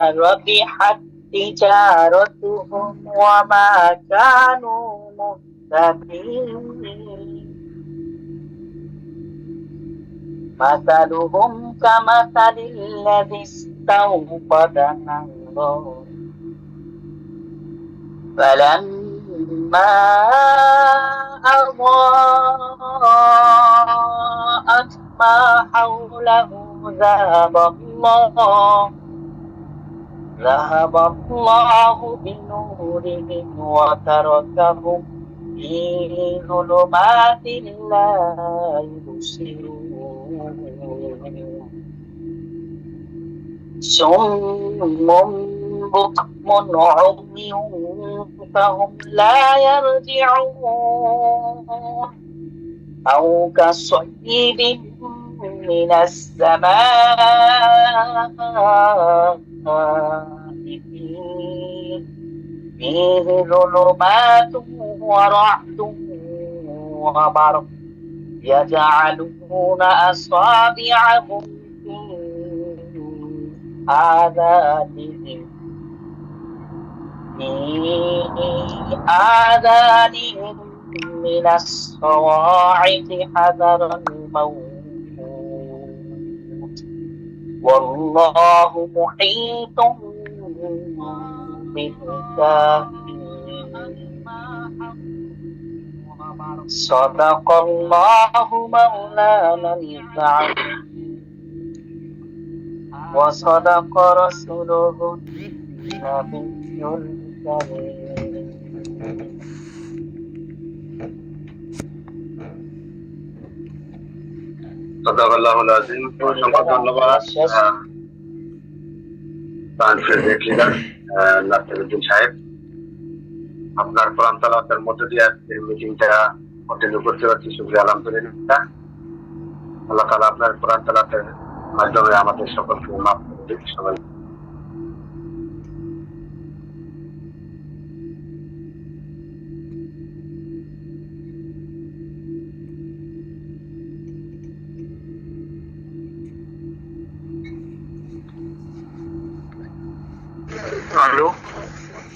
ربحت تجارتهم وما كانوا مهتدين مثلهم كمثل الذي استوقد نارا فلما أضاءت ما حوله ذهب الله بنورهم وتركهم في ظلمات لا يبصرون صم بكم عمي فهم لا يرجعون أو كصيب من السماء فيه ظلمات ورعد وبرق يجعلون أصابعهم في آذانهم من الصواعق حذر الموت والله محيط بالكافرين صدق الله مولانا العظيم وصدق رسوله النبي الكريم صدق الله العظيم অসংখ্য ধন্যবাদ নাসিরউদ্দিন সাহেব আপনার কোরআন তেলাওয়াতের মধ্য দিয়ে আজকের মিটিংটা কন্টিনিউ করতে পারছি শুকরিয়া আলহামদুলিল্লাহ আল্লাহ তাআলা আপনার কোরআন তেলাওয়াতের মাধ্যমে আমাদের সকলকে মাফ করে দিন সবাই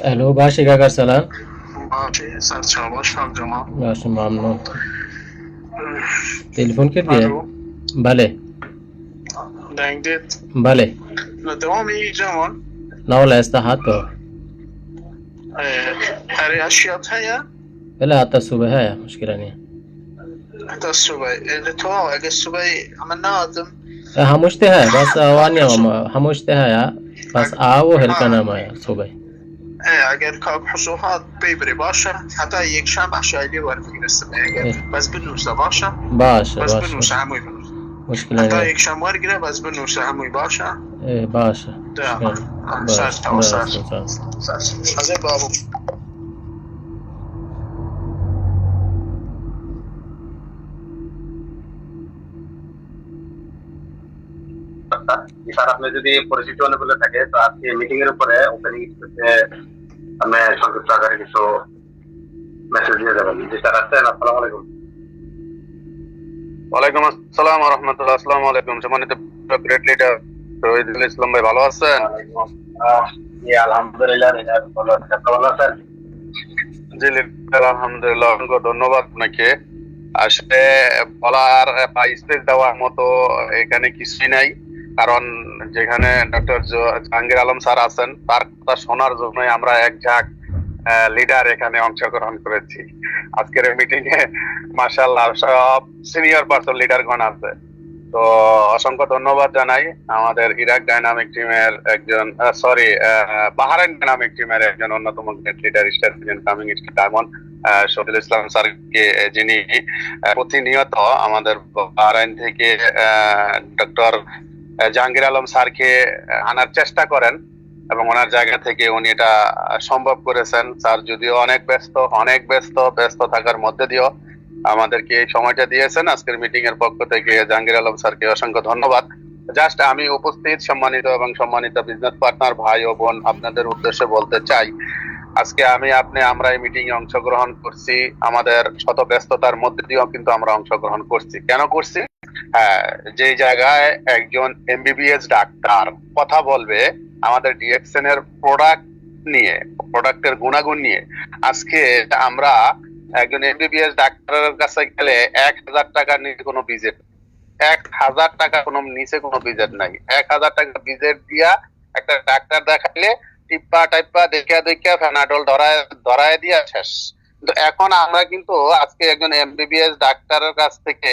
الو باشا كاكا سلام باشه سر چاواش هم جمع باشه ممنون تلفن کردی؟ بله دنگ دید بله دوام ای جمع نه ولا استحات تو هری اشیات هیا بله حتى الصبح هاي مشكلة نية حتى الصبح اللي تو اگه الصبح عملنا آدم هموشته هاي بس واني هموشته هاي بس آو هلكنا مايا صبح اگر کاب حسوها بيبري باشا حتى یک شام عشایلی ور فکر استمه بس بنوسه باشا باشه بس باشه بنوسه هموی بنوسه مشكلة حتى نية یک شام ور گیره بس بنوسه هموی باشا ايه باشه ده باشه سر تو سر باشه از بابو স্যার আপনি যদি পরিচিত মনে বলে থাকে তো আজকে মিটিং এর উপরে ওপেনিং আমি সংক্ষিপ্ত আকারে কিছু মেসেজ দিয়ে দেবেন জি স্যার আছেন আসসালামু আলাইকুম ওয়ালাইকুম আসসালাম ওয়া রাহমাতুল্লাহ আসসালামু আলাইকুম সম্মানিত গ্রেট লিডার শহীদুল ইসলাম ভাই ভালো আছেন জি আলহামদুলিল্লাহ ভালো আছি আপনি ভালো আছেন জি আলহামদুলিল্লাহ অসংখ্য ধন্যবাদ আপনাকে আসলে বলার বা স্পেস দেওয়ার মতো এখানে কিছুই নাই কারণ যেখানে ডক্টর জাহাঙ্গীর আলম স্যার আছেন তার কথা শোনার জন্যই আমরা এক ঝাঁক লিডার এখানে অংশগ্রহণ করেছি আজকের মিটিং এ মাশাআল্লাহ সব সিনিয়র পার্সন লিডারগণ আছে তো অসংখ্য ধন্যবাদ জানাই আমাদের ইরাক ডাইনামিক টিমের একজন বাহারাইন ডাইনামিক টিমের একজন অন্যতম great leader star coming diamond Shahidul Islam স্যারকে যিনি প্রতিনিয়ত আমাদের বাহারাইন থেকে ডক্টর জাহাঙ্গীর আলম স্যারকে আনার চেষ্টা করেন এবং ওনার জায়গা থেকে উনি এটা সম্ভব করেছেন স্যার যদিও অনেক ব্যস্ত থাকার মধ্যে দিয়েও আমাদেরকে এই সময়টা দিয়েছেন আজকের মিটিং এর পক্ষ থেকে জাহাঙ্গীর আলম স্যারকে অসংখ্য ধন্যবাদ জাস্ট আমি উপস্থিত সম্মানিত বিজনেস পার্টনার ভাই ও বোন আপনাদের উদ্দেশ্যে বলতে চাই আজকে আমরা এই মিটিং এ অংশগ্রহণ করছি আমাদের শত ব্যস্ততার মধ্যে দিয়েও কিন্তু আমরা অংশগ্রহণ করছি কেন করছি হ্যাঁ, যে জায়গায় একজন এমবিবিএস ডাক্তার কথা বলবে আমাদের ডিএক্সএন এর প্রোডাক্ট নিয়ে, প্রোডাক্টের গুণাগুণ নিয়ে, আজকে আমরা একজন এমবিবিএস ডাক্তারের কাছে গেলে 1,000 টাকার নিচে কোনো ভিজিট, 1,000 টাকা কোনো নিচে কোনো ভিজিট নাই। 1,000 টাকা ভিজিট দিয়া একটা ডাক্তার দেখাইলে টিপ্পা টাইপ্পা দেখিয়া ফেনাডল ধরায় দিয়া শেষ। কিন্তু এখন আমরা কিন্তু আজকে একজন এমবিবিএস ডাক্তারের কাছ থেকে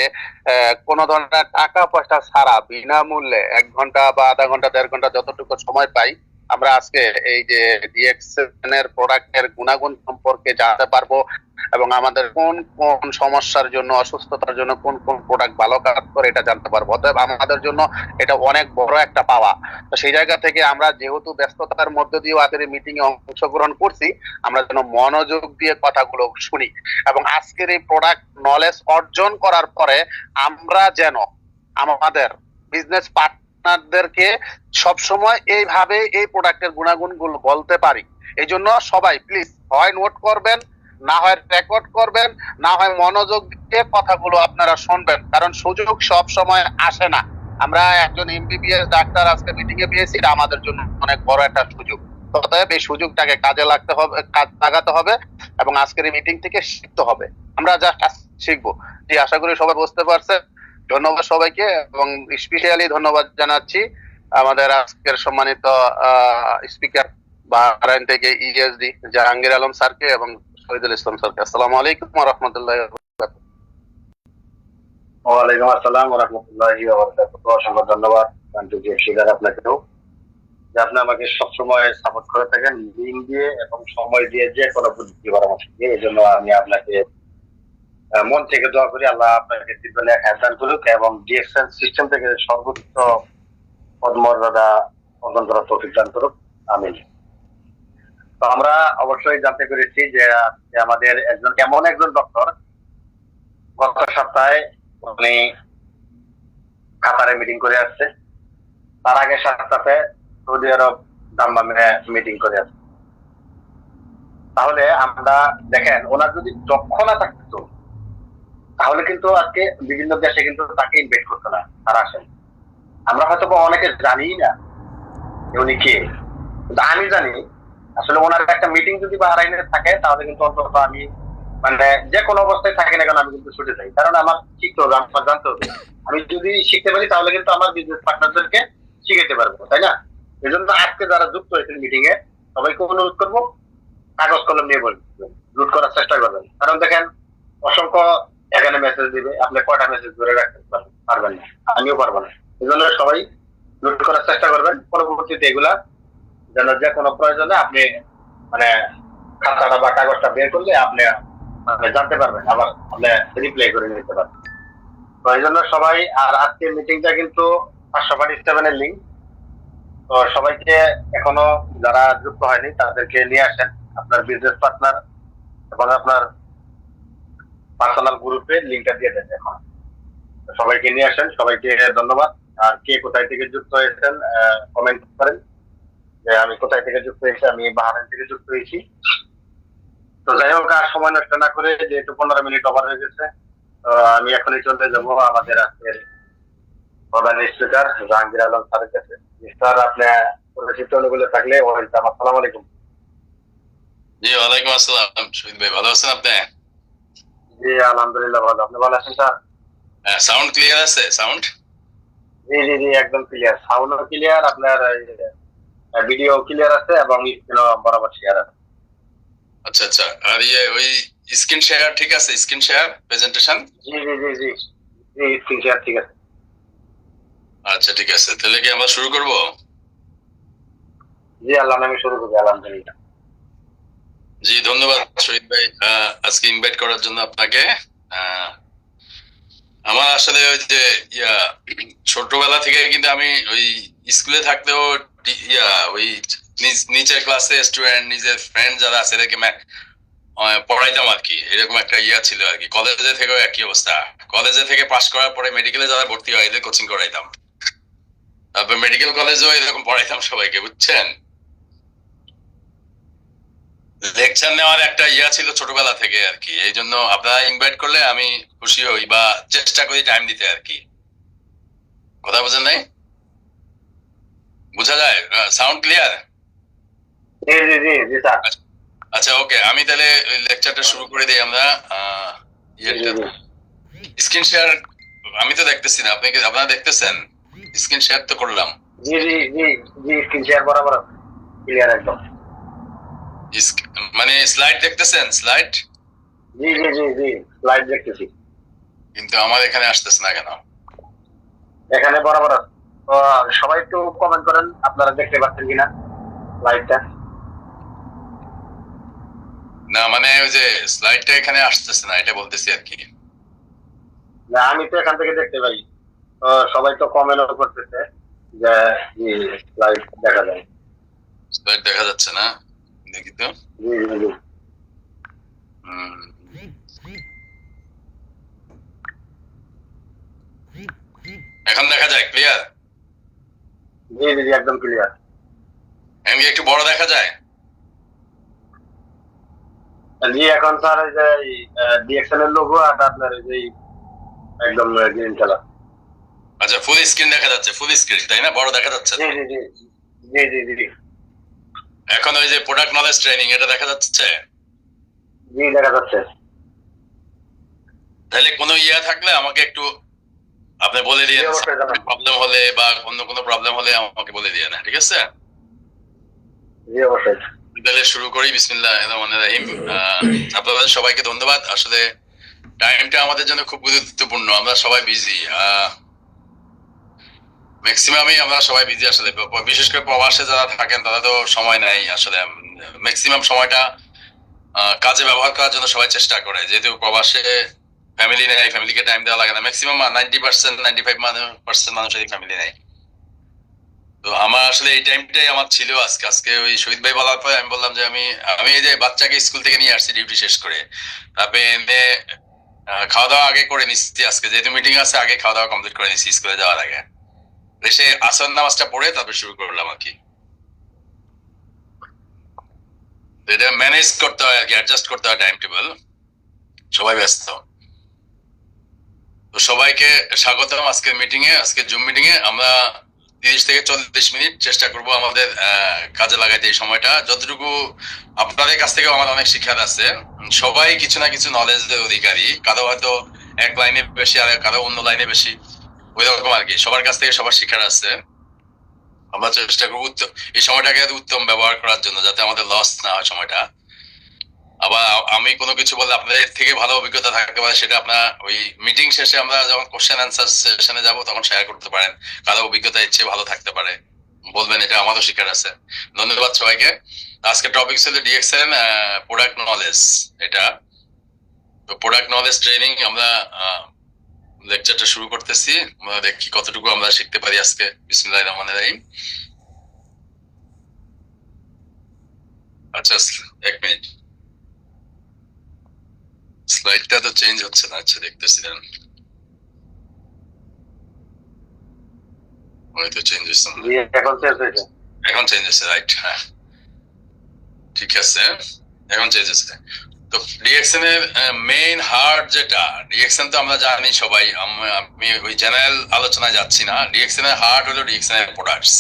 কোনো ধরনের টাকা পয়সা ছাড়া বিনামূল্যে 1 ঘন্টা বা আধা ঘন্টা 1.5 ঘন্টা যতটুকু সময় পাই, আমরা আজকে এই যে ডিএক্সএন এর প্রোডাক্টের গুণাগুণ সম্পর্কে জানতে পারবো এবং আমাদের কোন কোন সমস্যার জন্য, অসুস্থতার জন্য কোন কোন প্রোডাক্ট ভালো কাজ করে এটা জানতে পারবো। অতএব আমাদের জন্য এটা অনেক বড় একটা পাওয়া। তো সেই জায়গা থেকে আমরা যেহেতু ব্যস্ততার মধ্যে দিয়ে আজকের মিটিং এ অংশগ্রহণ করছি, আমরা যেন মনোযোগ দিয়ে কথাগুলো শুনি এবং আজকের এই প্রোডাক্ট নলেজ অর্জন করার পরে আমরা যেন আমাদের বিজনেস পার্টনারদেরকে সবসময় এইভাবে এই প্রোডাক্টের গুণাগুণগুলো বলতে পারি। এই জন্য সবাই প্লিজ হয় নোট করবেন, না হয় রেকর্ড করবেন, না হয় মনোযোগ দিয়ে কথাগুলো আপনারা শুনবেন, কারণ সুযোগ সব সময় আসে না। আমরা একজন এমবিবিএস ডাক্তার আজকে মিটিং এ পেয়েছি, এটা আমাদের জন্য অনেক বড় একটা সুযোগ। অতএব এই সুযোগটাকে কাজে লাগাতে হবে এবং আজকের এই মিটিং থেকে শিখতে হবে। আমরা যা শিখবো, জি আশা করি সবাই বুঝতে পারছে। ধন্যবাদ সবাইকে এবং স্পেশালি ধন্যবাদ জানাচ্ছি আমাদের আজকের সম্মানিত স্পিকার বাহরাইন থেকে ইএসডি জাহাঙ্গীর আলম স্যারকে এবং শহীদুল ইসলাম স্যারকে। আসসালামু আলাইকুম ওয়া রাহমাতুল্লাহি ওয়া বারাকাতুহু। ওয়ালাইকুম আসসালাম ওয়া রাহমাতুল্লাহি ওয়া বারাকাতুহু। অসংখ্য ধন্যবাদ আপনাকেও, যে আপনি আমাকে সবসময় সাপোর্ট করে থাকেন লিঙ্ক দিয়ে এবং সময় দিয়ে, যে কোনো বুদ্ধি পরামর্শ দিয়ে। এই জন্য আমি আপনাকে মন থেকে দোয়া করি, আল্লাহ আপনাকে জীবনে দান করুক এবং ডিএক্সএন সিস্টেম থেকে সর্বোচ্চ পদমর্যাদা অর্জন করার তৌফিক দান করুক, আমিন। তো আমরা অবশ্যই জানতে পেরেছি যে আমাদের এমন একজন ডক্টর গত সপ্তাহে উনি কাতারে মিটিং করে আসছে, তার আগে সপ্তাহে সৌদি আরব দাম্মামে মিটিং করে আসছে। তাহলে আমরা দেখেন, ওনার যদি দক্ষ না থাকতো তাহলে কিন্তু আজকে বিভিন্ন দেশে কিন্তু তাকে ইনভাইট করতো না, তারা আসেন। আমরা হয়তো অনেকে জানি না উনি কে, কিন্তু আমি জানি আসলে ওনার একটা মিটিং যদি বাহরাইনে থাকে তাহলে কিন্তু অন্তত আমি মানে যে কোনো অবস্থায় থাকি না কেন আমি কিন্তু ছুটে যাই, কারণ আমার শিখতে হবে, আমার জানতে হবে। আমি যদি শিখতে পারি তাহলে কিন্তু আমার বিজনেস পার্টনারদেরকে শিখাতে পারবো, তাই না? এই জন্য আজকে যারা যুক্ত হয়েছেন মিটিং এ সবাইকে অনুরোধ করবো কাগজ কলম নিয়ে বলবেন, নোট করার চেষ্টা করবেন। কারণ দেখেন অসংখ্য এখানে মেসেজ দিবে, আপনি কয়টা মেসেজ ধরে রাখতে পারবেন না, আমিও পারবো না। এই জন্য সবাই নোট করার চেষ্টা করবেন, পরবর্তীতে এগুলা যেন যে কোনো প্রয়োজনে আপনি মানে খাতাটা বা কাগজটা বের করলে আপনি মানে জানতে পারবেন, আবার আপনি রিপ্লাই করে নিতে পারবেন। তো এই জন্য সবাই, আর আজকে মিটিংটা কিন্তু 547 লিঙ্ক, তো সবাইকে এখনো যারা যুক্ত হয়নি তাদেরকে নিয়ে আসেন আপনার বিজনেস পার্টনার এবং আপনার পার্সোনাল গ্রুপে লিঙ্কটা দিয়ে দেন। এখন সবাইকে নিয়ে আসেন, সবাইকে ধন্যবাদ। আর কে কোথায় থেকে যুক্ত হয়েছেন কমেন্ট করেন যে আমি কোথায় থেকে যুক্ত হয়েছি। আমি বাহরাইন থেকে যুক্ত হয়েছি। তো যাই হোক, আর সময় নষ্ট না করে, যেহেতু 15 মিনিট ওভার হয়ে গেছে, আমি এখনই চলে যাবো আমাদের আজকের প্রধান স্পিকার জাহাঙ্গীর আলম স্যারের কাছে। স্যার, আপনি পরিচিত অনুকূলে থাকলে ওয়েলকাম। আসসালামু আলাইকুম। জি ওয়ালাইকুম আসসালাম। শহীদ ভাই ভালো আছেন আপনি? জি আলহামদুলিল্লাহ ভালো। আপনি ভালো আছেন স্যার? সাউন্ড ক্লিয়ার আছে? সাউন্ড জি জি জি একদম ক্লিয়ার, সাউন্ডও ক্লিয়ার, আপনার ভিডিও ক্লিয়ার আছে এবং স্ক্রিনও বরাবর শেয়ার আছে। আচ্ছা আচ্ছা। আর ওই স্ক্রিন শেয়ার ঠিক আছে? Screen share presentation? জি জি জি জি জি স্ক্রিন শেয়ার ঠিক আছে। আচ্ছা ঠিক আছে, তাহলে কি আমরা শুরু করব? জি আল্লাহ নামে শুরু করি, আলহামদুলিল্লাহ। জি ধন্যবাদ শহীদ ভাই আজকে ইনভাইট করার জন্য আপনাকে। আমার আসলে ওই যে ছোটবেলা থেকে কিন্তু আমি ওই স্কুলে থাকতেও ওই নিচের ক্লাসে স্টুডেন্ট, নিজের ফ্রেন্ড যারা আছে এদেরকে পড়াইতাম আর কি। এরকম একটা ছিল আর কি। কলেজে থেকেও একই অবস্থা। কলেজে থেকে পাশ করার পরে মেডিকেলে যারা ভর্তি হয় এদের কোচিং করাইতাম। তারপর মেডিকেল কলেজেও এরকম পড়াইতাম সবাইকে, বুঝছেন? লেকচার নেওয়ার একটা ছিল ছোটবেলা থেকে আর কি। এই জন্য আপনারা ইনভাইট করলে আমি খুশি হই বা চেষ্টা করি টাইম দিতে আর কি। কথা বোঝেন নাই? বোঝা যায়? Sound clear? জি জি জি জি স্যার। আচ্ছা ওকে, আমি তাহলে লেকচারটা শুরু করে দিই আমরা। স্ক্রিন শেয়ার আমি তো দেখতেছি না, আপনারা দেখতেছেন? স্ক্রিন শেয়ার তো করলাম। জি জি জি জি স্ক্রিন শেয়ার বরাবর ক্লিয়ার একদম। মানে স্লাইড দেখতেছেন? স্লাইড? জি জি জি জি স্লাইড দেখতেছি, কিন্তু আমার এখানে আসতেছে না কেন? এখানে বরাবর আছে। তো সবাই একটু কমেন্ট করেন আপনারা দেখতে পাচ্ছেন কিনা লাইভটা। না মানে ওই যে স্লাইডটা এখানে আসতেছে না, এটা বলতেছি আর কি। না আমি তো এখান থেকে দেখতে পাই, তো সবাই তো কমেন্টও করতেছে যে লাইভ দেখা যায়। স্লাইড দেখা যাচ্ছে না, দেখি তো। জি জি জি এখন দেখা যায় ক্লিয়ার? জি জি জি একদম ক্লিয়ার। এমনি একটু বড় দেখা যায়? জি এখন স্যার এই যে ডিএক্সএল এর লোগো আর আপনার এই যে একদম গ্রিন কালার। আচ্ছা ফুল স্ক্রিন দেখা যাচ্ছে, ফুল স্ক্রিন তাই না? বড় দেখা যাচ্ছে? জি জি জি জি জি জি এখন ওই যে প্রোডাক্ট নলেজ ট্রেনিং এটা দেখা যাচ্ছে? জি দেখা যাচ্ছে। তাহলে কোনো ইয়া থাকলে আমাকে একটু আপনি বলে দিয়ে, প্রবলেম হলে বা অন্য কোনো প্রবলেম হলে আমাকে বলে দিয়ে না, ঠিক আছে? জি অবশ্যই। তাহলে শুরু করি। বিসমিল্লাহির রহমানির রহিম। আপনাদের সবাইকে ধন্যবাদ। আসলে টাইমটা আমাদের জন্য খুব গুরুত্বপূর্ণ, আমরা সবাই বিজি, ম্যাক্সিমামই আমরা সবাই বিজি আসলে। বিশেষ করে প্রবাসে যারা থাকেন তারা তো সময় নাই আসলে। ম্যাক্সিমাম সময়টা কাজে ব্যবহার করার জন্য সবাই চেষ্টা করে, যেহেতু প্রবাসে ফ্যামিলি নেই, ফ্যামিলিকে টাইম দেওয়া লাগে না। ম্যাক্সিমাম 90% 95% মানুষেরই ফ্যামিলি নেই। তো আমার আসলে এই টাইমটাই আমার ছিল আজকে ওই শহীদ ভাই বলার পরে আমি বললাম যে আমি এই যে বাচ্চাকে স্কুল থেকে নিয়ে আসছি ডিউটি শেষ করে, তারপরে এনে খাওয়া দাওয়া আগে করে নিচ্ছি। আজকে যেহেতু মিটিং আছে আগে খাওয়া দাওয়া কমপ্লিট করে নিচ্ছি স্কুলে যাওয়ার আগে। এসে আসর নামাজটা পড়ে তারপরে শুরু করলাম আর কি। এটা ম্যানেজ করতে হয় আর কি, অ্যাডজাস্ট করতে হয় টাইম টেবিল, সবাই ব্যস্ত। তো সবাইকে স্বাগতম আজকের মিটিং এ। আজকের জুম মিটিং এ আমরা 30 থেকে 40 মিনিট চেষ্টা করব আমাদের কাজে লাগাইতে। এই সময়টা যতটুকু আপনাদের কাছ থেকে আমার অনেক শিক্ষার আছে, সবাই কিছু না কিছু নলেজের অধিকারী, কারো হয়তো এক লাইনে বেশি আর কারো অন্য লাইনে বেশি, ওই রকম আর কি। সবার কাছ থেকে সবার শিক্ষার আছে। আমরা চেষ্টা করবো এই সময়টাকে উত্তম ব্যবহার করার জন্য, যাতে আমাদের লস না হয় সময়টা। আবার আমি কোনো কিছু বললে আপনাদের থেকে ভালো অভিজ্ঞতা থাকতে পারে, সেটা আপনার ওই মিটিং শেষে আমরা যখন কোশ্চেন অ্যান্সার সেশনে যাবো তখন শেয়ার করতে পারেন। কারো অভিজ্ঞতা ইচ্ছে ভালো থাকতে পারে, বলবেন, এটা আমারও শিকার আছে। ধন্যবাদ সবাইকে। আজকে টপিক ছিল ডিএক্সএন প্রোডাক্ট নলেজ। এটা তো প্রোডাক্ট নলেজ ট্রেনিং আমরা লেকচারটা শুরু করতেছি। আমরা দেখি কতটুকু আমরা শিখতে পারি আজকে। বিসমিল্লাহির রহমানির রহিম। আচ্ছা এক মিনিট, স্লাইডটা তো চেঞ্জ হচ্ছে না। আচ্ছা দেখতেছিলেন, হয়তো চেঞ্জ হচ্ছে না। এখন চেঞ্জ হচ্ছে, রাইট? হ্যাঁ ঠিক আছে, এখন চেঞ্জ হচ্ছে। তো ডিএক্সএন এর মেইন হার্ট যেটা, ডিএক্সএন তো আমরা জানি সবাই, আমি ওই জেনারেল আলোচনায় যাচ্ছি না। ডিএক্সএন এর হার্ট হলো ডিএক্সএন এর প্রোডাক্টস।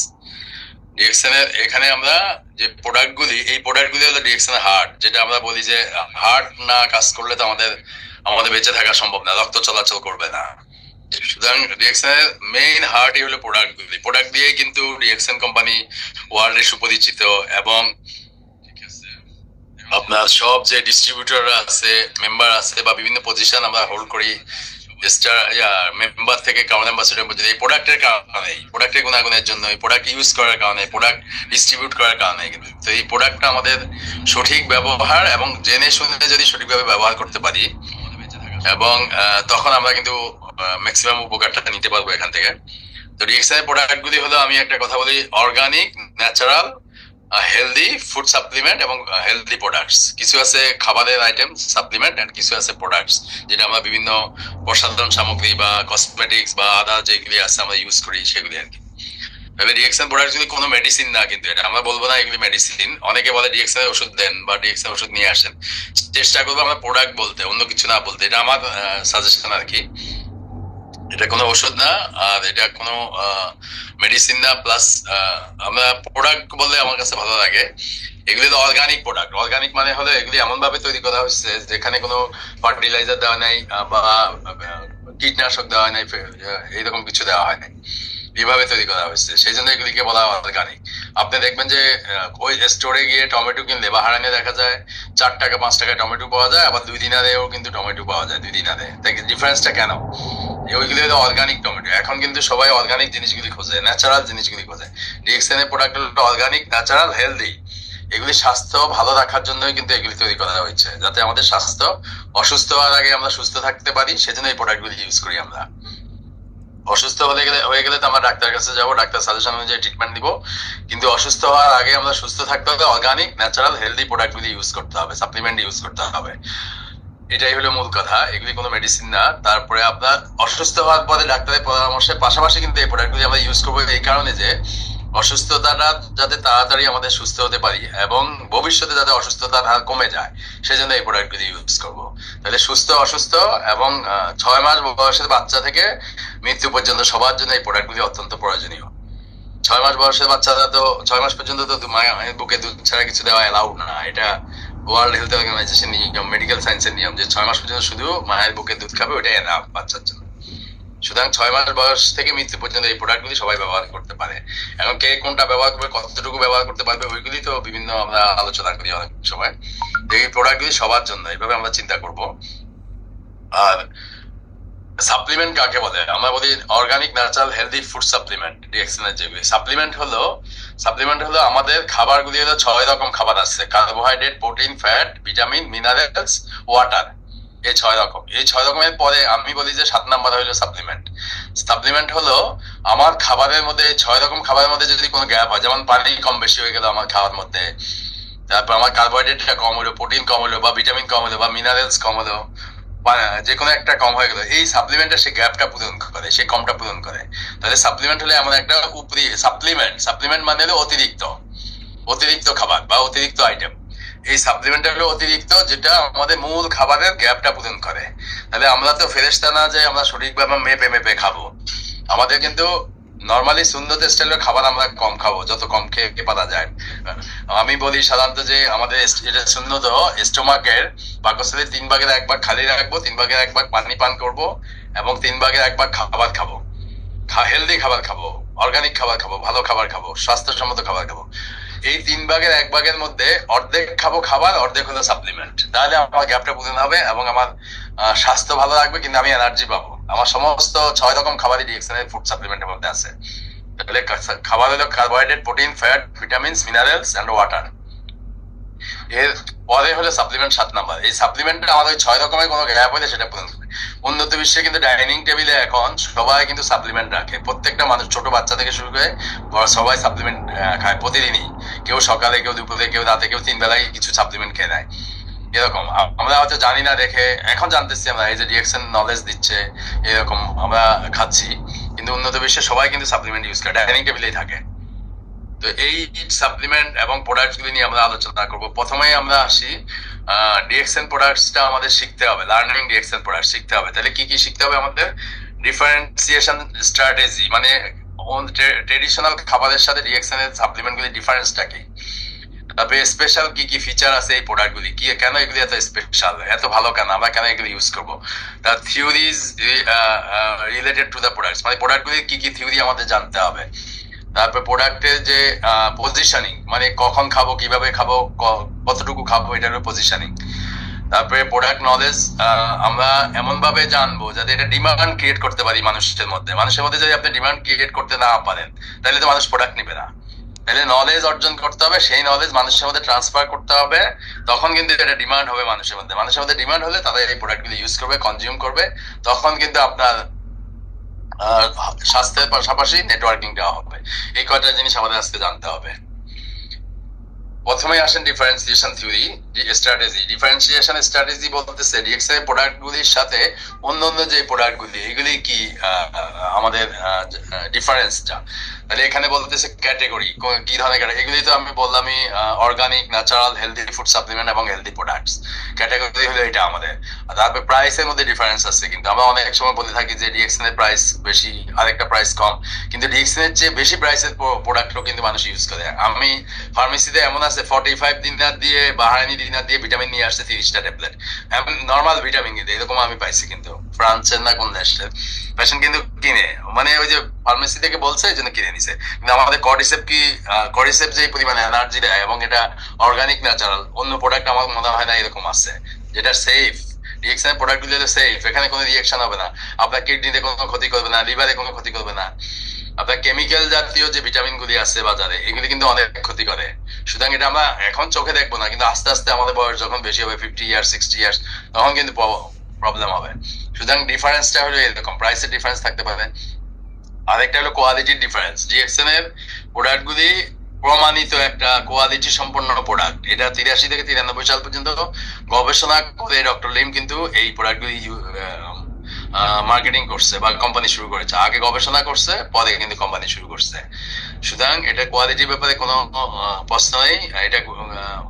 ডিএক্সএন এর এখানে আমরা যে প্রোডাক্টগুলি, এই প্রোডাক্টগুলি হলো ডিএক্সএন এর হার্ট। যেটা আমরা বলি যে হার্ট না কাজ করলে তো আমাদের বেঁচে থাকা সম্ভব না, রক্ত চলাচল করবে না। সুতরাং ডিএক্সএন এর মেইন হার্টই হলো প্রোডাক্টগুলি। প্রোডাক্ট দিয়ে কিন্তু ডিএক্সএন কোম্পানি ওয়ার্ল্ডে সুপরিচিত, এবং আপনার সব যে ডিস্ট্রিবিউটর আছে, মেম্বার আছে, বা বিভিন্ন পজিশন আমরা হোল্ড করি, মেম্বার থেকে কারণ অ্যাম্বাসেডর পর্যন্ত, এই প্রোডাক্টের কারণে, প্রোডাক্টের গুণাগুণের জন্য, এই প্রোডাক্ট ইউজ করার কারণে, প্রোডাক্ট ডিস্ট্রিবিউট করার কারণে কিন্তু। তো এই প্রোডাক্টটা আমাদের সঠিক ব্যবহার এবং জেনে শুনে যদি সঠিকভাবে ব্যবহার করতে পারি, এবং তখন আমরা কিন্তু ম্যাক্সিমাম উপকারটা নিতে পারবো এখান থেকে। তো ডিএক্সএন প্রোডাক্ট গুলি হলো, আমি একটা কথা বলি, organic, natural, healthy food supplement এবং হেলদি প্রোডাক্টস। কিছু আছে খাবারের আইটেম সাপ্লিমেন্ট, আর কিছু আছে প্রোডাক্টস, যেটা আমরা বিভিন্ন প্রসাধন সামগ্রী বা কসমেটিক্স বা আদার যেগুলি আছে আমরা ইউজ করি, সেগুলি আর কি। তবে ডিএক্সএন প্রোডাক্ট যদি কোনো মেডিসিন না, কিন্তু এটা আমরা বলবো না এগুলি মেডিসিন। অনেকে বলে ডিএক্সএন এর ওষুধ দেন বা ডিএক্সএন ওষুধ নিয়ে আসেন। চেষ্টা করবো আমরা প্রোডাক্ট বলতে, অন্য কিছু না বলতে। এটা আমার সাজেশন আর কি। এটা কোনো ওষুধ না, আর এটা কোনো মেডিসিন না। প্লাস আমরা প্রোডাক্ট বললে আমার কাছে ভালো লাগে, এগুলি তো অর্গানিক প্রোডাক্ট। অর্গানিক মানে হলো এগুলি এমন ভাবে তৈরি করা হচ্ছে যেখানে কোনো ফার্টিলাইজার দেওয়া নাই বা কীটনাশক দেওয়া নাই, এইরকম কিছু দেওয়া হয় নাই, এইভাবে তৈরি করা হয়েছে, সেই জন্য এগুলিকে বলা হয় অর্গানিক। আপনি দেখবেন যে ওই স্টোরে গিয়ে টমেটো কিনলে বা হারানে দেখা যায় 4 টাকা 5 টাকা টমেটো পাওয়া যায়, আবার 2 দিনারেও কিন্তু টমেটো পাওয়া যায়, 2 দিনারে। ডিফারেন্সটা কেন? ওইগুলো হলো অর্গানিক টমেটো। এখন কিন্তু সবাই অর্গানিক জিনিসগুলি খোঁজে, ন্যাচারাল জিনিসগুলি খোঁজে। ডিএক্সএন এর প্রোডাক্ট হলো অর্গানিক, ন্যাচারাল, হেলদি। এগুলি স্বাস্থ্য ভালো রাখার জন্যই কিন্তু এগুলি তৈরি করা হয়েছে, যাতে আমাদের স্বাস্থ্য অসুস্থ হওয়ার আগে আমরা সুস্থ থাকতে পারি, সেজন্য এই প্রোডাক্টগুলি ইউজ করি আমরা। অসুস্থ হয়ে গেলে তো আমরা ডাক্তারের কাছে যাবো, ডাক্তার সাজেশন অনুযায়ী ট্রিটমেন্ট দিব, কিন্তু অসুস্থ হওয়ার আগে আমরা সুস্থ থাকতে হলে অর্গানিক, ন্যাচারাল, হেলদি প্রোডাক্টগুলি ইউজ করতে হবে, সাপ্লিমেন্ট ইউজ করতে হবে। এটাই হলো মূল কথা, এগুলি কোনো মেডিসিন না। তারপরে আপনার অসুস্থ হওয়ার পরে ডাক্তারের পরামর্শের পাশাপাশি কিন্তু এই প্রোডাক্টগুলি আমরা ইউজ করবো এই কারণে যে অসুস্থতাটা যাতে তাড়াতাড়ি আমাদের সুস্থ হতে পারি এবং ভবিষ্যতে যাতে অসুস্থতার হার কমে যায়, সেজন্য এই প্রোডাক্টগুলি ইউজ করবো। তাহলে সুস্থ, অসুস্থ এবং 6 মাস বয়সের বাচ্চা থেকে মৃত্যু পর্যন্ত সবার জন্য এই প্রোডাক্টগুলি অত্যন্ত প্রয়োজনীয়। 6 মাস বয়সের বাচ্চারা তো 6 মাস পর্যন্ত তো মায়ের বুকে দুধ ছাড়া কিছু দেওয়া অ্যালাউড না। এটা ওয়ার্ল্ড হেলথ অর্গানাইজেশন নিয়ম, মেডিকেল সায়েন্সের নিয়ম যে 6 মাস পর্যন্ত শুধু মায়ের বুকে দুধ খাবে, ওইটাই এনাফ বাচ্চার জন্য। সুতরাং 6 মাস বয়স থেকে মৃত্যু পর্যন্ত এই প্রোডাক্টগুলি সবাই ব্যবহার করতে পারে। এখন কে কোনটা ব্যবহার করবে, কতটুকু ব্যবহার করতে পারবে, ওইগুলি তো বিভিন্ন আমরা আলোচনা করি অনেক সময়। এই প্রোডাক্টগুলি সবার জন্য, এইভাবে আমরা চিন্তা করব। আর সাপ্লিমেন্ট কাকে বলে? আমরা বলি organic, natural, healthy food supplement. DXN এর যেগুলি সাপ্লিমেন্ট হলো আমাদের খাবারগুলি হলো 6 রকম খাবার আছে: carbohydrate, protein, fat, vitamin, minerals, water. এই 6 রকম। এই 6 রকমের পরে আমি বলি যে 7 নাম্বার হলো সাপ্লিমেন্ট। সাপ্লিমেন্ট হলো আমার খাবারের মধ্যে, এই 6 রকম খাবারের মধ্যে যদি কোনো গ্যাপ হয়, যেমন পানি কম বেশি হয়ে গেল আমার খাওয়ার মধ্যে, তারপর আমার কার্বোহাইড্রেটটা কম হলো, প্রোটিন কম হলো, বা ভিটামিন কম হলো, বা মিনারেলস কম হলো, যে কোনো একটা কম হয়ে গেল, এই সাপ্লিমেন্টটা সেই গ্যাপটা পূরণ করে, সেই কমটা পূরণ করে। তাহলে সাপ্লিমেন্ট হলে এমন একটা উপরি সাপ্লিমেন্ট মানে হলো অতিরিক্ত খাবার বা অতিরিক্ত আইটেম। এই সাপ্লিমেন্ট হলো অতিরিক্ত, যেটা আমাদের মূল খাবারের গ্যাপটা পূরণ করে। তাহলে আমরা তো ফেরেশতা না যে আমরা সঠিকভাবে মেপে খাবো। আমাদের কিন্তু নর্মালি সুন্নত স্টাইলের খাবার আমরা কম খাবো, যত কম খেয়ে পারা যায়। আমি বলি সাধারণত যে আমাদের এটা সুন্নত, স্টোমাকের পাকস্থলীর 3 ভাগের 1 ভাগ খালি রাখবো, 3 ভাগের 1 ভাগ পানি পান করবো, এবং 3 ভাগের 1 ভাগ খাবার খাবো, হেলদি খাবার খাবো, অর্গানিক খাবার খাবো, ভালো খাবার খাবো, স্বাস্থ্যসম্মত খাবার খাবো। এই 3 ভাগের 1 ভাগের মধ্যে অর্ধেক খাবো খাবার, অর্ধেক হলো সাপ্লিমেন্ট। তাহলে আমার গ্যাপটা পূরণ হবে এবং আমার স্বাস্থ্য ভালো রাখবে, কিন্তু আমি এনার্জি পাবো। আমার সমস্ত 6 রকম খাবারই ডিএক্সএন এর ফুড সাপ্লিমেন্টের মধ্যে আছে। তাহলে খাবার হলো carbohydrate, protein, fat, vitamins, minerals and water. এর পরে হলো সাপ্লিমেন্ট 7 নাম্বার। এই সাপ্লিমেন্টটা আমাদের 6 রকমের কোনো গ্যাপ হলে সেটা পূরণ করে। উন্নত বিশ্বে কিন্তু ডাইনিং টেবিলে এখন সবাই কিন্তু সাপ্লিমেন্ট রাখে। প্রত্যেকটা মানুষ, ছোট বাচ্চা থেকে শুরু করে সবাই সাপ্লিমেন্ট খায় প্রতিদিনই। কেউ সকালে, কেউ দুপুরে, কেউ রাতে, কেউ 3 বেলায় কিছু সাপ্লিমেন্ট খেয়ে নেয়। এরকম আমরা হয়তো জানি না, দেখে এখন জানতেছি আমরা, এই যে ডিএক্সএন নলেজ দিচ্ছে, এরকম আমরা খাচ্ছি। কিন্তু উন্নত বিশ্বে সবাই কিন্তু সাপ্লিমেন্ট ইউজ করে, ডাইনিং টেবিলেই থাকে। তো এই সাপ্লিমেন্ট এবং প্রোডাক্টস গুলি নিয়ে আমরা আলোচনা করব। প্রথমেই আমরা আসি ডিএক্সএন প্রোডাক্টসটা আমাদের শিখতে হবে, লার্নিং ডিএক্সএন প্রোডাক্ট শিখতে হবে। তাহলে কি কি শিখতে হবে আমাদের? ডিফারেন্সিয়েশন স্ট্র্যাটেজি, মানে ট্রেডিশনাল খাবারের সাথে ডিএক্সএন এর সাপ্লিমেন্ট গুলি ডিফারেন্সটা কি, তারপরে স্পেশাল কি কি ফিচার আছে এই প্রোডাক্ট গুলি, কি কেন এগুলি এত স্পেশাল, এত ভালো কেন, আমরা কেন এগুলি ইউজ করবো, তার theories related to the products, মানে প্রোডাক্ট গুলির কি কি থিওরি আমাদের জানতে হবে। তারপর প্রোডাক্টের যে পজিশনিং, মানে কখন খাবো, কিভাবে খাবো, কতটুকু খাবো, এটার পজিশনিং। তারপরে প্রোডাক্ট নলেজ আমরা এমন ভাবে জানবো যাতে এটা ডিমান্ড ক্রিয়েট করতে পারি মানুষের মধ্যে যদি আপনি ডিমান্ড ক্রিয়েট করতে না পারেন, তাহলে তো মানুষ প্রোডাক্ট নিবে না। তাহলে নলেজ অর্জন করতে হবে, সেই নলেজ মানুষের মধ্যে ট্রান্সফার করতে হবে, তখন কিন্তু এটা ডিমান্ড হবে মানুষের মধ্যে ডিমান্ড হলে তাদের এই প্রোডাক্টগুলো ইউজ করবে, কনজিউম করবে, তখন কিন্তু আপনার স্বাস্থ্যের পাশাপাশি নেটওয়ার্কিং দেওয়া হবে। এই কয়টা জিনিস আমাদের আজকে জানতে হবে। প্রথমে আসেন differentiation theory strategy. Differentiation strategy বলতেছে ডিএক্সএন এর প্রোডাক্টগুলির সাথে অন্যান্য যে প্রোডাক্টগুলি, এগুলি কি আমাদের ডিফারেন্সটা। তাহলে এখানে বলতেছে ক্যাটেগরি, কি ধরনের ক্যাটেগরি, এগুলি তো আমি বললামই organic, natural, healthy food supplement এবং হেলদি প্রোডাক্টস। ক্যাটেগরি হলো এটা আমাদের। আর তারপরে প্রাইসের মধ্যে ডিফারেন্স আছে, কিন্তু আমরা অনেক সময় বলে থাকি যে ডিএক্সএন এর প্রাইস বেশি, আরেকটা প্রাইস কম, কিন্তু ডিএক্সএন এর চেয়ে বেশি প্রাইসের প্রোডাক্টও কিন্তু মানুষ ইউজ করে। আমি ফার্মেসিতে এমন আছে 45 দিনার দিয়ে বাহারানি দিনার দিয়ে ভিটামিন নিয়ে আসছে 30টা ট্যাবলেট, এমন নর্মাল ভিটামিন কিন্তু, এরকম আমি পাইছি কিন্তু ফ্রান্সের না কোন দেশের পেশেন্ট কিন্তু কিনে, মানে ওই যে ফার্মেসি থেকে বলছে এই জন্য কিনে নিছে। কিন্তু আমাদের কডিসেপ যে পরিমাণে এনার্জি দেয় এবং এটা অর্গানিক ন্যাচারাল, অন্য প্রোডাক্ট আমার মনে হয় না এরকম আছে যেটা সেফ। ডিএক্সএন প্রোডাক্ট গুলো সেফ, এখানে কোনো রিয়েকশন হবে না, আপনার কিডনিতে কোনো ক্ষতি করবে না, লিভারে কোনো ক্ষতি করবে না। আপনার কেমিক্যাল জাতীয় যে ভিটামিন গুলি আছে বাজারে, এগুলি কিন্তু অনেক ক্ষতি করে। সুতরাং এটা আমরা এখন চোখে দেখবো না, কিন্তু আস্তে আস্তে আমাদের বয়স যখন বেশি হবে, 50 ইয়ার্স 60 ইয়ার্স, তখন কিন্তু প্রবলেম হবে। সুতরাং ডিফারেন্সটা হলো এরকম, প্রাইসের ডিফারেন্স থাকতে পারে। আরেকটা হলো কোয়ালিটির ডিফারেন্স। ডিএক্সএন এর প্রোডাক্ট গুলি প্রমাণিত একটা কোয়ালিটি সম্পন্ন প্রোডাক্ট। এটা 83 থেকে 93 সাল পর্যন্ত গবেষণা করে ডক্টর লিম কিন্তু এই প্রোডাক্ট গুলি মার্কেটিং করছে বা কোম্পানি শুরু করেছে। আগে গবেষণা করছে, পরে কিন্তু কোম্পানি শুরু করছে। সুতরাং এটা কোয়ালিটির ব্যাপারে কোনো প্রশ্ন নেই। এটা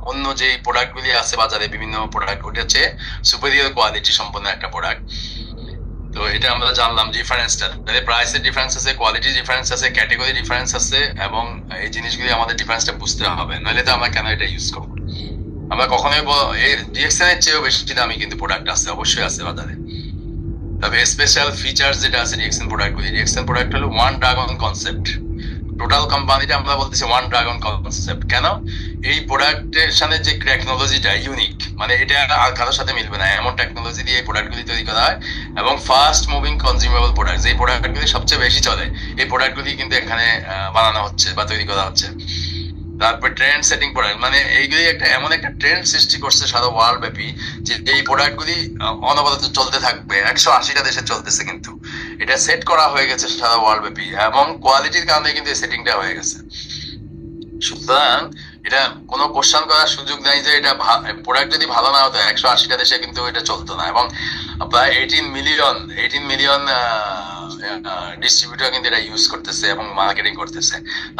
অন্য যে প্রোডাক্ট গুলি আছে বাজারে, বিভিন্ন প্রোডাক্ট, ওটা হচ্ছে সুপেরিয়র কোয়ালিটি সম্পন্ন একটা প্রোডাক্ট। তো এটা আমরা জানলাম ডিফারেন্সটা, প্রাইসের ডিফারেন্স আছে, কোয়ালিটি ডিফারেন্স আছে, ক্যাটেগরি ডিফারেন্স আছে, এবং এই জিনিসগুলি আমাদের ডিফারেন্সটা বুঝতে হবে, নইলে তো আমরা কেন এটা ইউজ করবো। আমরা কখনোই ডিএক্সএন এর চেয়েও বেশি দামি কিন্তু প্রোডাক্ট আছে, অবশ্যই আছে বাজারে। তবে স্পেশাল ফিচার্স যেটা আছে ডিএক্সএন প্রোডাক্টগুলি, ডিএক্সএন প্রোডাক্ট হলো ওয়ান ড্রাগন কনসেপ্ট। টোটাল কোম্পানিটা আমরা বলতেছি ওয়ান ড্রাগন কনসেপ্ট। কেন? এই প্রোডাক্টের সাথে যে টেকনোলজিটা ইউনিক, মানে এটা আর কারোর সাথে মিলবে না, এমন টেকনোলজি দিয়ে এই প্রোডাক্টগুলি তৈরি করা হয়। এবং ফাস্ট মুভিং কনজিউমেবল প্রোডাক্ট, যে প্রোডাক্টগুলি সবচেয়ে বেশি চলে, এই প্রোডাক্টগুলি কিন্তু এখানে বানানো হচ্ছে বা তৈরি করা হচ্ছে। তারপর ট্রেন্ড সেটিং প্রোডাক্ট, মানে এইগুলি এমন একটা ট্রেন্ড সৃষ্টি করছে সারা ওয়ার্ল্ড ব্যাপী, যে এই প্রোডাক্টগুলি অনবরত চলতে থাকবে। 180টা দেশে চলতেছে, কিন্তু এটা সেট করা হয়ে গেছে সারা ওয়ার্ল্ড ব্যাপী, এবং কোয়ালিটির কারণে কিন্তু এই সেটিংটা হয়ে গেছে। সুতরাং এটা কোনো কোশ্চেন করার সুযোগ নাই যে এটা প্রোডাক্ট যদি ভালো না হতো 180টা দেশে কিন্তু এটা চলতো না। এবং প্রায় 18 মিলিয়ন ডিস্ট্রিবিউটর কিন্তু এটা ইউজ করতেছে এবং মার্কেটিং করতেছে।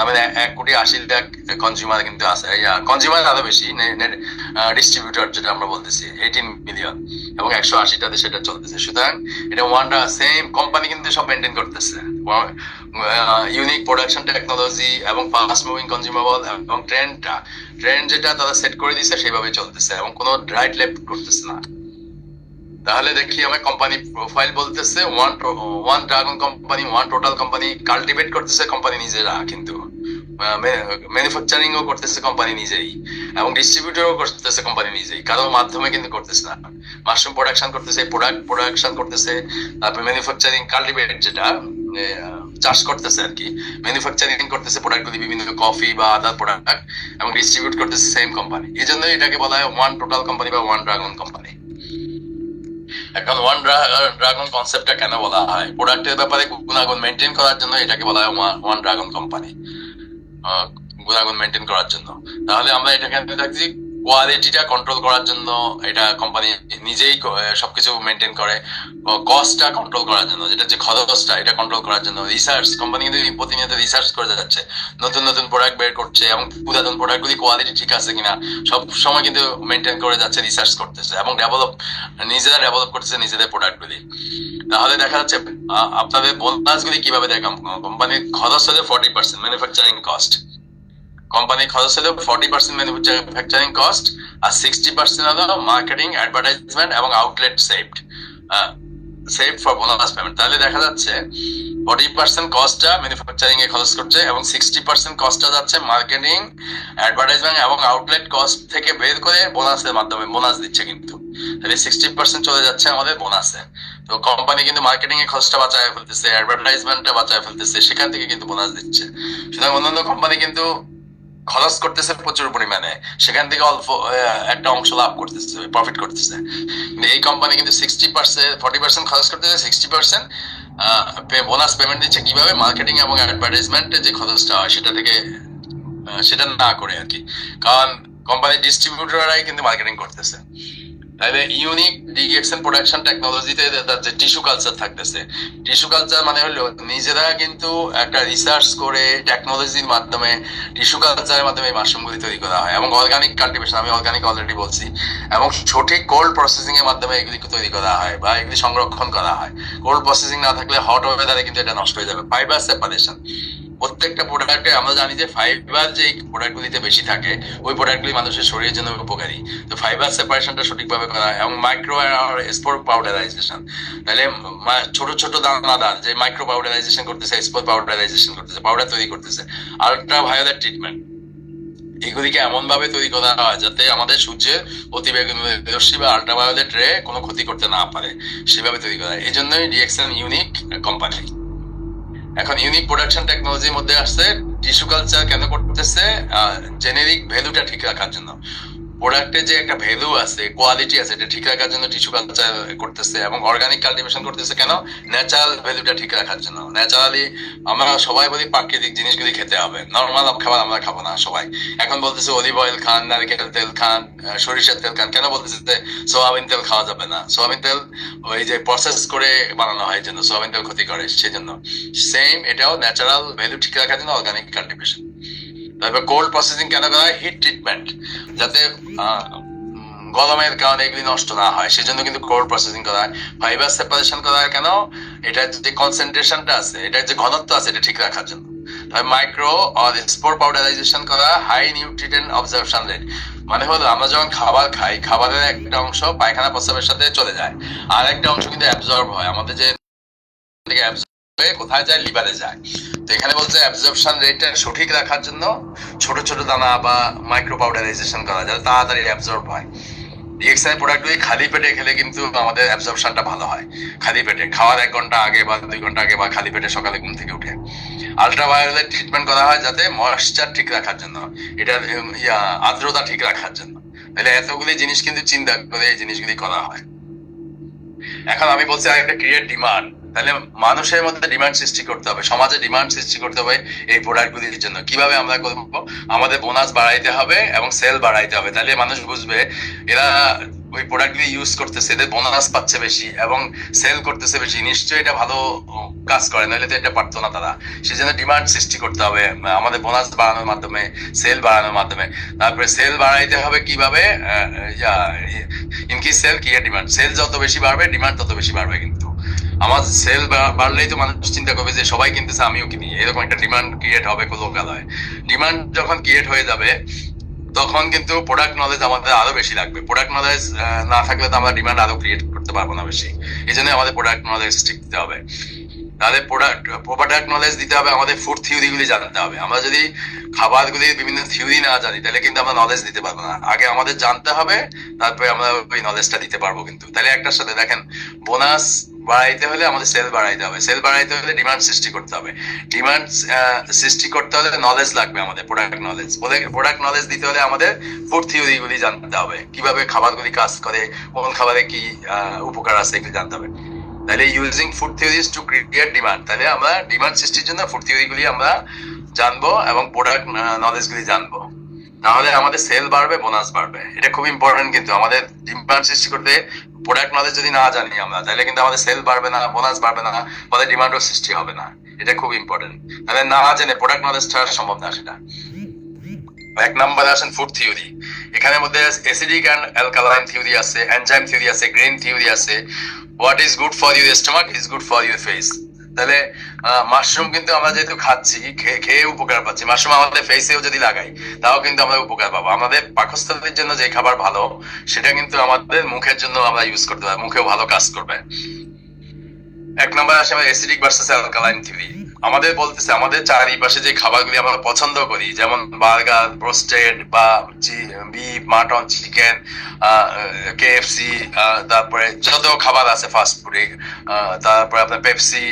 মানে 1,80,00,000 কনজিউমার কিন্তু আছে, কনজিউমার আরো বেশি, ডিস্ট্রিবিউটর যেটা আমরা বলতেছি 18 মিলিয়ন, এবং 180টা দেশে এটা চলতেছে। সুতরাং এটা ওয়ানটা সেম কোম্পানি কিন্তু সব মেনটেন করতেছে, ইউনিক প্রোডাকশন টেকনোলজি এবং ফাস্ট মুভিং কনজিউমেবল, এবং ট্রেন্ড যেটা তারা সেট করে দিচ্ছে সেইভাবে চলতেছে, এবং কোনো রাইট লেফট করতেছে না। তাহলে দেখি আমার কোম্পানি প্রোফাইল বলতেছে one dragon company, one total company, cultivate করতেছে কোম্পানি নিজেরা, কিন্তু ম্যানুফ্যাকচারিংও করতেছে কোম্পানি নিজেই, এবং ডিস্ট্রিবিউটরও করতেছে কোম্পানি নিজেই, কারোর মাধ্যমে কিন্তু করতেছে না। মাশরুম প্রোডাকশন করতেছে, প্রোডাকশন করতেছে, তারপর ম্যানুফ্যাকচারিং, কাল্টিভেট যেটা চাষ করতেছে আর কি, ম্যানুফ্যাকচারিং করতেছে প্রোডাক্টগুলি, বিভিন্ন কফি বা আদার প্রোডাক্ট, এবং ডিস্ট্রিবিউট করতেছে সেম কোম্পানি। এই জন্য এটাকে বলা হয় ওয়ান টোটাল কোম্পানি বা ওয়ান ড্রাগন কোম্পানি। এখন ওয়ান ড্রাগন কনসেপ্টটা কেন বলা হয়? প্রোডাক্টের ব্যাপারে গুণাগুণ মেনটেন করার জন্য এটাকে বলা হয় ওয়ান ড্রাগন কোম্পানি, গুণাগুণ মেনটেন করার জন্য। তাহলে আমরা এটাকে দেখছি কোয়ালিটিটা কন্ট্রোল করার জন্য, এটা কোম্পানি নিজেই সবকিছু মেনটেন করে। কস্টটা কন্ট্রোল করার জন্য, যেটা যে খরচটা, এটা কন্ট্রোল করার জন্য রিসার্চ, কোম্পানি কিন্তু প্রতিনিয়ত রিসার্চ করে যাচ্ছে, নতুন নতুন প্রোডাক্ট বের করছে, এবং পুরাতন প্রোডাক্টগুলি কোয়ালিটি ঠিক আছে কিনা সব সময় কিন্তু মেনটেন করে যাচ্ছে, রিসার্চ করতেছে, এবং নিজেরা ডেভেলপ করতেছে নিজেদের প্রোডাক্টগুলি। তাহলে দেখা যাচ্ছে আপনাদের বোনাসগুলি কিভাবে দেখাম, কোম্পানির খরচ হলে 40% ম্যানুফ্যাকচারিং কস্ট, কোম্পানির খরচ হলো 40% ম্যানুফ্যাকচারিং কস্ট, আর 60% হলো মার্কেটিং, অ্যাডভার্টাইজমেন্ট এবং outlet saved for bonus payment. তাহলে দেখা যাচ্ছে 40% কস্টটা ম্যানুফ্যাকচারিং এ খরচ করছে, এবং 60% কস্টটা যাচ্ছে মার্কেটিং, অ্যাডভার্টাইজমেন্ট এবং আউটলেট কস্ট থেকে বের করে বোনাসের মাধ্যমে বোনাস দিচ্ছে। কিন্তু তাহলে 60% চলে যাচ্ছে আমাদের বোনাসে। তো কোম্পানি কিন্তু মার্কেটিং এর খরচটা বাঁচায় ফেলতেছে, অ্যাডভার্টাইজমেন্টটা বাঁচায় ফেলতেছে, সেখান থেকে কিন্তু বোনাস দিচ্ছে। সুতরাং অন্যান্য কোম্পানি কিন্তু খরচ করতেছে প্রচুর পরিমাণে, সেখান থেকে অল্প একটা অংশ লাভ করতেছে, প্রফিট করতেছে। কিন্তু এই কোম্পানি কিন্তু 40% খরচ করতেছে, 60% বোনাস পেমেন্ট দিচ্ছে। কিভাবে? মার্কেটিং এবং অ্যাডভার্টাইজমেন্টে যে খরচটা হয় সেটা থেকে, সেটা না করে আর কি, কারণ কোম্পানির ডিস্ট্রিবিউটররাই কিন্তু মার্কেটিং করতেছে। তাহলে ইউনিক ডিএক্সএন প্রোডাকশন টেকনোলজিতে যে টিস্যু কালচার থাকতেছে, টিস্যু কালচার মানে হলো নিজেরা কিন্তু একটা রিসার্চ করে টেকনোলজির মাধ্যমে টিস্যু কালচারের মাধ্যমে এই মাশরুমগুলি তৈরি করা হয়, এবং অর্গানিক কাল্টিভেশন, আমি অর্গানিক অলরেডি বলছি, এবং সঠিক কোল্ড প্রসেসিং এর মাধ্যমে এগুলিকে তৈরি করা হয় বা এগুলি সংরক্ষণ করা হয়। কোল্ড প্রসেসিং না থাকলে হট ওয়েদারে কিন্তু এটা নষ্ট হয়ে যাবে। ফাইবার সেপারেশন, প্রত্যেকটা প্রোডাক্টে আমরা জানি যে ফাইবার যে প্রোডাক্টগুলিতে বেশি থাকে ওই প্রোডাক্টগুলি মানুষের শরীরের জন্য উপকারী। তো ফাইবার সেপারেশনটা সঠিকভাবে করা হয়, এবং মাইক্রো আর স্পোর পাউডারাইজেশন, তাহলে ছোট ছোট দানাদার যে মাইক্রো পাউডারাইজেশন করতেছে, স্পোর পাউডারাইজেশন করতেছে, পাউডার তৈরি করতেছে, আলট্রা ভায়োলেট ট্রিটমেন্ট, এগুলিকে এমন ভাবে তৈরি করা হয় যাতে আমাদের সূর্যের অতিবেগুনি রশ্মি বা আলট্রাভায়োলেট রে কোনো ক্ষতি করতে না পারে, সেভাবে তৈরি করা হয়। এই জন্যই ডিএক্সএন ইউনিক কোম্পানি। এখন ইউনিক প্রোডাকশন টেকনোলজির মধ্যে আসছে টিস্যু কালচার কেন করতেছে, জেনেরিক ভ্যালুটা ঠিক রাখার জন্য, প্রোডাক্টের যে একটা ভ্যালু আছে, কোয়ালিটি আছে, এটা ঠিক রাখার জন্য টিস্যু কালচার করতেছে, এবং অর্গানিক কাল্টিভেশন করতেছে কেন, ন্যাচারাল ভ্যালুটা ঠিক রাখার জন্য। ন্যাচারালি আমরা সবাই বলি প্রাকৃতিক জিনিসগুলি খেতে হবে, নর্মাল খাবার আমরা খাবো না সবাই। এখন বলতেছে অলিভ অয়েল খান, নারকেল তেল খান, সরিষার তেল খান, কেন বলতেছে যে সোয়াবিন তেল খাওয়া যাবে না? সোয়াবিন তেল ওই যে প্রসেস করে বানানো হয়, জন্য সোয়াবিন তেল ক্ষতি করে, সেই জন্য সেম এটাও ন্যাচারাল ভ্যালু ঠিক রাখার জন্য অর্গানিক কাল্টিভেশন। তারপর কোল্ড প্রসেসিং কেন করা হয়, হিট ট্রিটমেন্ট, যাতে গরমের কারণে এগুলি নষ্ট না হয়, সেজন্য কিন্তু কোল্ড প্রসেসিং করা হয়। ফাইবার সেপারেশন করা হয় কেন, এটার যে কনসেন্ট্রেশনটা আছে, এটার যে ঘনত্ব আছে, এটা ঠিক রাখার জন্য। মাইক্রো আর স্পোর পাউডারাইজেশন করা, হাই নিউট্রিয়েন্ট অবজারপশন রেট, মানে হলো আমরা যখন খাবার খাই, খাবারের একটা অংশ পায়খানা প্রস্রাবের সাথে চলে যায়, আর একটা অংশ কিন্তু অ্যাবজর্ব হয় আমাদের, যে থেকে কোথায় যায়, লিভারে যায়। তো এখানে বলছে অ্যাবজর্পশন রেটটা সঠিক রাখার জন্য ছোট ছোট দানা বা মাইক্রো পাউডারাইজেশন করা যাতে তাড়াতাড়ি অ্যাবজর্ব হয়। ডিএক্সআই প্রোডাক্টগুলি খালি পেটে খেলে কিন্তু আমাদের অ্যাবজর্পশনটা ভালো হয়, খালি পেটে খাওয়ার 1 ঘন্টা আগে বা 2 ঘন্টা আগে, বা খালি পেটে সকালে ঘুম থেকে উঠে। আলট্রাভায়োলেট ট্রিটমেন্ট করা হয় যাতে ময়েশ্চার ঠিক রাখার জন্য, এটা আর্দ্রতা ঠিক রাখার জন্য। তাহলে এতগুলি জিনিস কিন্তু চিন্তা করে এই জিনিসগুলি করা হয়। এখন আমি বলছি একটা ক্রিয়েট ডিমান্ড, তাহলে মানুষের মধ্যে ডিমান্ড সৃষ্টি করতে হবে, সমাজে ডিমান্ড সৃষ্টি করতে হবে এই প্রোডাক্টগুলির জন্য। কিভাবে আমরা করবো, আমাদের বোনাস বাড়াইতে হবে এবং সেল বাড়াইতে হবে, তাহলে মানুষ বুঝবে এরা ওই প্রোডাক্টগুলি ইউজ করতেছে, এদের বোনাস পাচ্ছে বেশি এবং সেল করতেছে বেশি, নিশ্চয়ই এটা ভালো কাজ করে, নাহলে তো এটা পারতো না তারা। সেই জন্য ডিমান্ড সৃষ্টি করতে হবে আমাদের বোনাস বাড়ানোর মাধ্যমে, সেল বাড়ানোর মাধ্যমে। তারপরে সেল বাড়াইতে হবে কিভাবে, increase sale create demand, sale যত বেশি বাড়বে ডিমান্ড তত বেশি বাড়বে। কিন্তু আমার সেল বাড়লেই তো মানুষ চিন্তা করবে যে সবাই কিনতেছে আমিও কিনি, এরকম একটা ডিমান্ড ক্রিয়েট হবে লোকালয়ে। ডিমান্ড যখন ক্রিয়েট হয়ে যাবে তখন কিন্তু প্রোডাক্ট নলেজ আমাদের আরো বেশি লাগবে। প্রোডাক্ট নলেজ না থাকলে তো আমরা ডিমান্ড আরো ক্রিয়েট করতে পারবো না বেশি, এই জন্য আমাদের প্রোডাক্ট নলেজ শিখতে হবে। তাদের প্রোডাক্ট নলেজ দিতে হবে, আমাদের ফুড থিওরি গুলি জানতে হবে। আমরা যদি খাবারগুলির বিভিন্ন থিওরি না জানি তাহলে কিন্তু আমরা নলেজ দিতে পারবো না, আগে আমাদের জানতে হবে, তারপরে আমরা ওই নলেজটা দিতে পারবো। কিন্তু তাহলে একটার সাথে দেখেন, বোনাস বাড়াইতে হলে আমাদের সেল বাড়াইতে হবে, সেল বাড়াইতে হলে ডিমান্ড সৃষ্টি করতে হবে, ডিমান্ড সৃষ্টি করতে হলে নলেজ লাগবে আমাদের, প্রোডাক্ট নলেজ দিতে হলে আমাদের ফুড থিওরি গুলি জানতে হবে, কিভাবে খাবারগুলি কাজ করে, কোন খাবারে কি উপকার আছে এগুলি জানতে হবে। তাহলে using food theories to create demand, তাহলে আমরা ডিমান্ড সৃষ্টির জন্য ফুড থিওরি গুলি আমরা জানবো এবং প্রোডাক্ট নলেজ গুলি জানবো, তাহলে আমাদের সেল বাড়বে, বোনাস বাড়বে। এটা খুব ইম্পর্টেন্ট, কিন্তু আমাদের ডিমান্ড সৃষ্টি করতে প্রোডাক্ট নলেজ যদি না জানি আমরা, তাহলে কিন্তু আমাদের সেল বাড়বে না, বোনাস বাড়বে না, আমাদের ডিমান্ডও সৃষ্টি হবে না। এটা খুব ইম্পর্টেন্ট, তাহলে না জেনে প্রোডাক্ট নলেজ ছাড়া সম্ভব না সেটা। 1 নম্বরে আসেন ফুড থিওরি, এখানে মধ্যে অ্যাসিডিক এন্ড অ্যালকালাইন থিওরি আছে, এনজাইম থিওরি আছে, গ্রেন থিওরি আছে। What is good for your stomach is good for your face. তাহলে মাশরুম কিন্তু আমরা যেহেতু খাচ্ছি, খেয়ে উপকার পাচ্ছি, মাশরুম আমাদের ফেসেও যদি লাগাই তাও কিন্তু আমরা উপকার পাবো। আমাদের পাকস্থলীর জন্য যে খাবার ভালো সেটা কিন্তু আমাদের মুখের জন্য আমরা ইউজ করতে পারবো, মুখেও ভালো কাজ করবে। 1 নম্বর আসে অ্যাসিডিক ভার্সেস অ্যালকালাইন থিওরি। আমাদের বলতেছে আমাদের চারিপাশে যে খাবারগুলি আমরা পছন্দ করি, যেমন বার্গার, ব্রোস্টেড বা বিফ, মাটন, চিকেন, কেএফসি, তারপরে যত খাবার আছে ফাস্ট ফুডে, তারপরে আপনার পেপসি,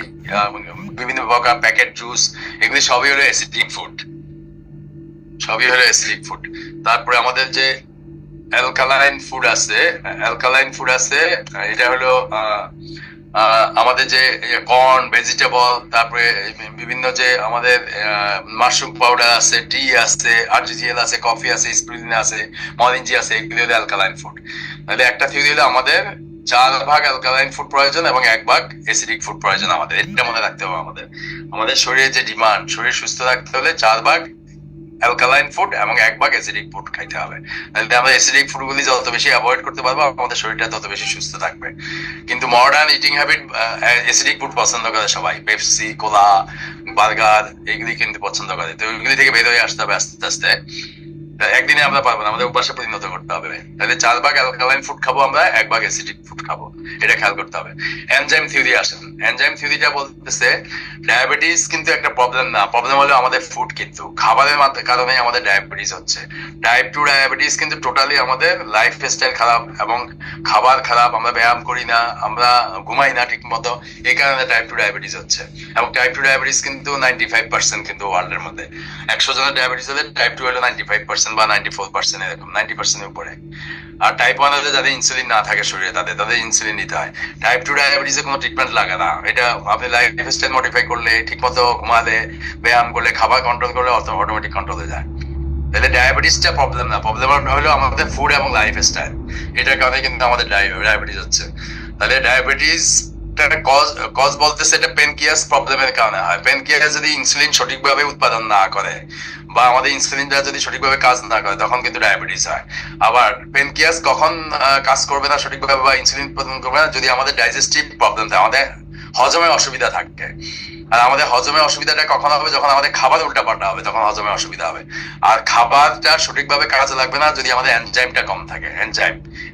বিভিন্ন প্রকার প্যাকেট জুস, এগুলি সবই হলো অ্যাসিডিক ফুড, সবই হলো অ্যাসিডিক ফুড। তারপরে আমাদের যে অ্যালকালাইন ফুড আছে, এটা হলো আমাদের যে কর্ন, ভেজিটেবল, তারপরে বিভিন্ন যে আমাদের মাশরুম পাউডার আছে, টি আছে, আরজিজিএল আছে, কফি আছে, স্পিরুলিনা আছে, মরিঞ্জি আছে, এগুলি হলো অ্যালকালাইন ফুড। তাহলে একটা থিওরি হলো আমাদের 4 ভাগ অ্যালকালাইন ফুড প্রয়োজন এবং 1 ভাগ অ্যাসিডিক ফুড প্রয়োজন আমাদের। এটা মনে রাখতে হবে আমাদের। আমাদের শরীরের যে ডিমান্ড, শরীর সুস্থ রাখতে হলে 4 ভাগ অ্যালকালাইন ফুড এবং 1 ভাগ অ্যাসিডিক ফুড খাইতে হবে। তাহলে আমরা অ্যাসিডিক ফুডগুলি যত বেশি অ্যাভয়েড করতে পারবো আমাদের শরীরটা তত বেশি সুস্থ থাকবে। কিন্তু modern eating habit acidic food পছন্দ করে সবাই, পেপসি, কোলা, বার্গার এগুলি কিন্তু পছন্দ করে। তো ওইগুলি থেকে বের হয়ে আসতে হবে আস্তে আস্তে। একদিনে আমরা পারবো না, আমাদের অভ্যাসে পরিণত করতে হবে। তাহলে 4 ভাগ অ্যালকালাইন ফুড খাবো আমরা, 1 ভাগ অ্যাসিডিক ফুড খাবো, এটা খেয়াল করতে হবে। এনজাইম থিওরি আসেন। এনজাইম থিওরিটা বলতেছে ডায়াবেটিস কিন্তু একটা প্রবলেম না, প্রবলেম হলো আমাদের ফুড, কিন্তু খাবারের কারণে আমাদের ডায়াবেটিস হচ্ছে। টাইপ 2 ডায়াবেটিস কিন্তু টোটালি আমাদের লাইফ স্টাইল খারাপ এবং খাবার খারাপ, আমরা ব্যায়াম করি না, আমরা ঘুমাই না ঠিক মতো, এই কারণে টাইপ 2 ডায়াবেটিস হচ্ছে। এবং টাইপ 2 ডায়াবেটিস কিন্তু 95% কিন্তু ওয়ার্ল্ডের মধ্যে 100 জনের ডায়াবেটিস হলে টাইপ 2 হলো 95% বা 94% এরকম, 90% এর উপরে। আর টাইপ 1 হলে যাদের ইনসুলিন না থাকে শরীরে তাদের ইনসুলিন নিতে হয়। টাইপ 2 ডায়াবেটিসে কোনো ট্রিটমেন্ট লাগে না, এটা আপনি লাইফ স্টাইল মডিফাই করলে, ঠিক মতো ঘুমালে, ব্যায়াম করলে, খাবার কন্ট্রোল করলে অটোমেটিক কন্ট্রোল হয়ে যায়। তাহলে ডায়াবেটিসটা প্রবলেম না, প্রবলেম হলো আমাদের ফুড এবং লাইফ স্টাইল, এটার কারণে কিন্তু আমাদের ডায়াবেটিস হচ্ছে। তাহলে ডায়াবেটিস কজ বলতেছে এটা পেনক্রিয়াস প্রবলেমের কারণে হয়। পেনক্রিয়াস যদি ইনসুলিন সঠিকভাবে উৎপাদন না করে বা আমাদের ইনসুলিনটা যদি সঠিকভাবে কাজ না করে তখন কিন্তু ডায়াবেটিস হয়। আবার পেনক্রিয়াস কখন কাজ করবে না সঠিকভাবে বা ইনসুলিন উৎপাদন করবে না, যদি আমাদের ডাইজেস্টিভ প্রবলেম থাকে, আমাদের হজমে অসুবিধা থাকে। আর আমাদের হজমে অসুবিধাটা কখন হবে, যখন আমাদের খাবার উল্টাপাল্টা হবে তখন হজমে অসুবিধা হবে। আর খাবারটা সঠিকভাবে কাজে লাগবে না যদি আমাদের এনজাইমটা কম থাকে।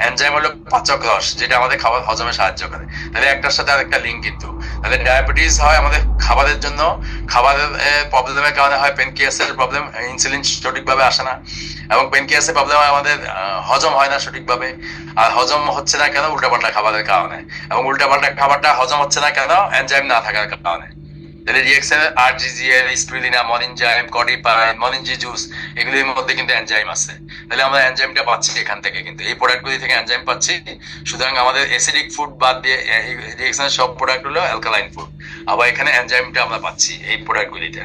এনজাইম হলো পাচক রস, যেটা আমাদের খাবার হজমে সাহায্য করে। তাহলে একটার সাথে আরেকটা লিঙ্ক কিন্তু। তাহলে ডায়াবেটিস হয় আমাদের খাবারের জন্য, খাবারের প্রবলেমের কারণে হয় পেনক্রিয়াসের প্রবলেম, ইনসুলিন সঠিকভাবে আসে না, এবং পেনক্রিয়াসের প্রবলেম হয় আমাদের হজম হয় না সঠিকভাবে। আর হজম হচ্ছে না কেন, উল্টাপাল্টা খাবারের কারণে। এবং উল্টাপাল্টা খাবারটা হজম হচ্ছে না কেন, এনজাইম না থাকার কারণে। তাহলে রিঅ্যাকশনের আরজিজিএল, স্পিরুলিনা, মনিনজাইম, কডিপাইন, মনিনজি জুস, এগুলির মধ্যে কিন্তু এনজাইম আছে। তাহলে আমরা এনজাইমটা পাচ্ছি এখান থেকে, কিন্তু এই প্রোডাক্টগুলি থেকে এনজাইম পাচ্ছি। সুতরাং আমাদের অ্যাসিডিক ফুড বাদ দিয়ে রিঅ্যাকশনের সব প্রোডাক্ট হলো অ্যালকালাইন ফুড, আবার এখানে এনজাইমটা আমরা পাচ্ছি এই প্রোডাক্টগুলিতে।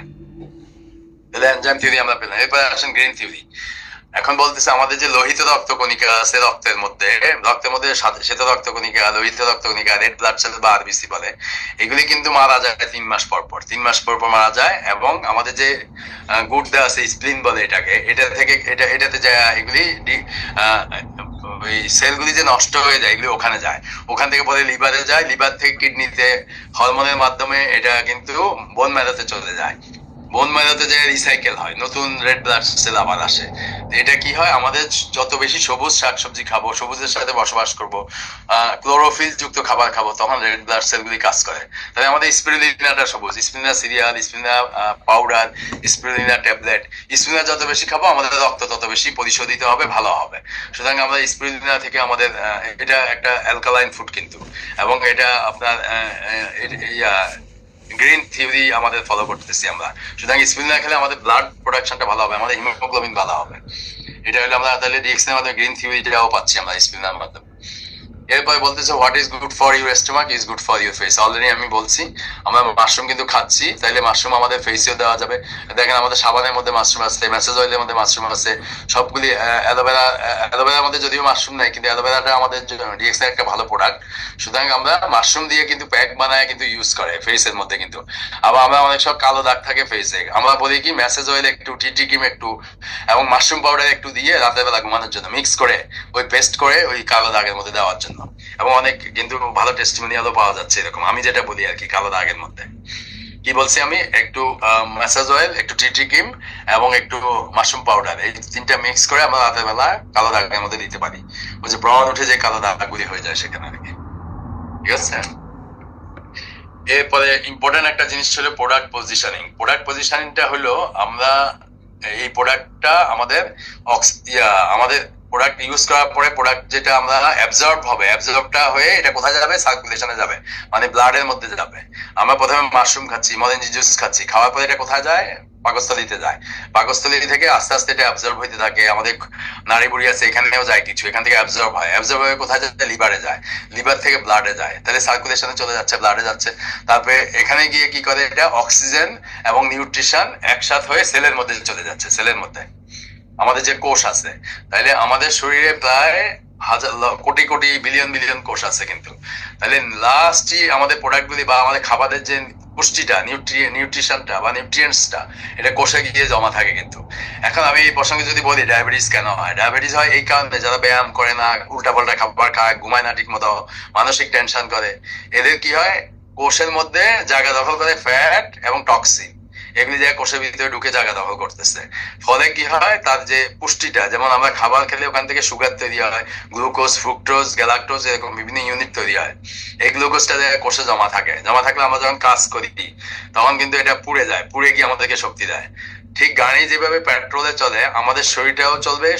তাহলে এনজাইম থিওরি আমরা পেলাম। এরপরে আসেন গ্রিন থিওরি। এখন বলতেছে আমাদের যে লোহিত রক্তকণিকা আছে রক্তের মধ্যে শ্বেত রক্তকণিকা, লোহিত রক্তকণিকা, রেড ব্লাড সেল বা আরবিসি বলে, এগুলি কিন্তু মারা যায় 3 মাস পর পর, 3 মাস পর পর মারা যায়। এবং আমাদের যে গুর্দা আছে, স্প্লিন বলে এটাকে, এটাতে যায় এগুলি ওই সেলগুলি যে নষ্ট হয়ে যায় এগুলি ওখানে যায়, ওখান থেকে পরে লিভারে যায়, লিভার থেকে কিডনিতে, হরমোনের মাধ্যমে এটা কিন্তু বোন ম্যারোতে চলে যায়, বোন ম্যারোতে যে রিসাইকেল হয়, নতুন রেড ব্লাড সেল আবার আসে। এটা কি হয়, আমাদের যত বেশি সবুজ শাকসবজি খাবো, সবুজের সাথে বসবাস করব, ক্লোরোফিল যুক্ত খাবার খাবো, তখন রেড ব্লাড সেলগুলি কাজ করে। তাহলে আমাদের স্পিরুলিনাটা সবুজ, spirulina serial, spirulina powder, spirulina tablet, spirulina যত বেশি খাবো আমাদের রক্ত তত বেশি পরিশোধিত হবে, ভালো হবে। সুতরাং আমরা স্পিরুলিনা থেকে আমাদের এটা একটা অ্যালকালাইন ফুড কিন্তু, এবং এটা আপনার গ্রিন থিওরি আমাদের ফলো করতেছি আমরা। সুতরাং স্পিরুলিনা খেলে আমাদের ব্লাড প্রোডাকশনটা ভালো হবে, আমাদের হিমোগ্লোবিন ভালো হবে। এটা হলো আমরা তাহলে রিঅ্যাকশনের মাধ্যমে গ্রিন থিওরিটাও পাচ্ছি আমরা স্পিরুলিনার মাধ্যমে। এরপরে বলতেছে what is good for your stomach is good for your face. Already আমি বলছি আমরা মাশরুম কিন্তু খাচ্ছি, তাইলে মাশরুম আমাদের ফেসেও দেওয়া যাবে। দেখেন আমাদের সাবানের মধ্যে মাশরুম আছে, ম্যাসেজ অয়েলের মধ্যে মাশরুম আছে, সবগুলি অ্যালোভেরার মধ্যে যদিও মাশরুম নাই, কিন্তু অ্যালোভেরাটা আমাদের রিঅ্যাকশন একটা ভালো প্রোডাক্ট। সুতরাং আমরা মাশরুম দিয়ে কিন্তু প্যাক বানায় কিন্তু ইউজ করে ফেসের মধ্যে কিন্তু। আবার আমরা অনেক সব কালো দাগ থাকে ফেসে, আমরা বলি কি ম্যাসেজ অয়েল একটু, টিটি ক্রিম একটু এবং মাশরুম পাউডার একটু দিয়ে রাতের বেলা ঘুমানোর জন্য মিক্স করে ওই পেস্ট করে ওই কালো দাগের মধ্যে দেওয়ার জন্য। এবং অনেক কিন্তু ভালো টেস্টিমোনিয়ালও পাওয়া যাচ্ছে এরকম। আমি যেটা বলি আর কি, কালো দাগের মধ্যে কি বলছি আমি, একটু ম্যাসাজ অয়েল, একটু টিটি ক্রিম এবং একটু মাশরুম পাউডার, এই 3টা মিক্স করে আমরা রাতের বেলা কালো দাগের মধ্যে দিতে পারি। ওই যে ব্রণ উঠে যে কালো দাগগুলি হয়ে যায় সেখানে আর কি, ঠিক আছে। এরপরে ইম্পর্টেন্ট একটা জিনিস ছিল প্রোডাক্ট পজিশনিং। প্রোডাক্ট পজিশনিংটা হলো আমরা এই প্রোডাক্টটা আমাদের প্রোডাক্ট ইউজ করার পরে প্রোডাক্ট যেটা আমরা অ্যাবজর্বটা হয়ে এটা কোথায় যাবে, সার্কুলেশনে যাবে, মানে ব্লাডের মধ্যে যাবে। আমরা প্রথমে মাশরুম খাচ্ছি, মরেঞ্জি জুস খাচ্ছি, খাওয়ার পরে এটা কোথায় যায়, পাকস্থলীতে যায়। পাকস্থলী থেকে আস্তে আস্তে এটা অ্যাবজর্ব হইতে থাকে, আমাদের নাড়ি বুড়ি আছে এখানেও যায় কিছু, এখান থেকে অ্যাবজর্ব হয়, অ্যাবজর্ব হয়ে কোথায় যায়, লিভারে যায়, লিভার থেকে ব্লাডে যায়, তাহলে সার্কুলেশনে চলে যাচ্ছে, ব্লাডে যাচ্ছে। তারপরে এখানে গিয়ে কি করে, এটা অক্সিজেন এবং নিউট্রিশন একসাথে হয়ে সেলের মধ্যে চলে যাচ্ছে, সেলের মধ্যে আমাদের যে কোষ আছে। তাইলে আমাদের শরীরে প্রায় কোটি কোটি বিলিয়ন বিলিয়ন কোষ আছে কিন্তু। তাহলে লাস্টই আমাদের প্রোডাক্টগুলি বা আমাদের খাবারের যে পুষ্টিটা, নিউট্রিশনটা বা নিউট্রিয়েন্টসটা, এটা কোষে গিয়ে জমা থাকে কিন্তু। এখন আমি এই প্রসঙ্গে যদি বলি ডায়াবেটিস কেন হয়, ডায়াবেটিস হয় এই কারণে যারা ব্যায়াম করে না, উল্টাপাল্টা খাবার খায়, ঘুমায় না ঠিক মতো, মানসিক টেনশন করে, এদের কি হয়, কোষের মধ্যে জায়গা দখল করে ফ্যাট এবং টক্সিন, এগুলি যে কোষের ভিতরে ঢুকে জায়গা দখল করতেছে। ফলে কি হয়, তার যে পুষ্টিটা, যেমন আমরা খাবার খেলে ওখান থেকে সুগার তৈরি হয়, গ্লুকোজ, ফ্রুক্টোজ, গ্যালাক্টোজ, এরকম বিভিন্ন ইউনিট তৈরি হয়। এই গ্লুকোজটা কোষে জমা থাকে, জমা থাকলে আমরা যখন কাজ করি তখন কিন্তু এটা পুড়ে যায়, পুড়ে গিয়ে আমাদেরকে শক্তি দেয়। ঠিক গাড়ি যেভাবে পেট্রোলে চলে, আমাদের শরীরটাও চলবে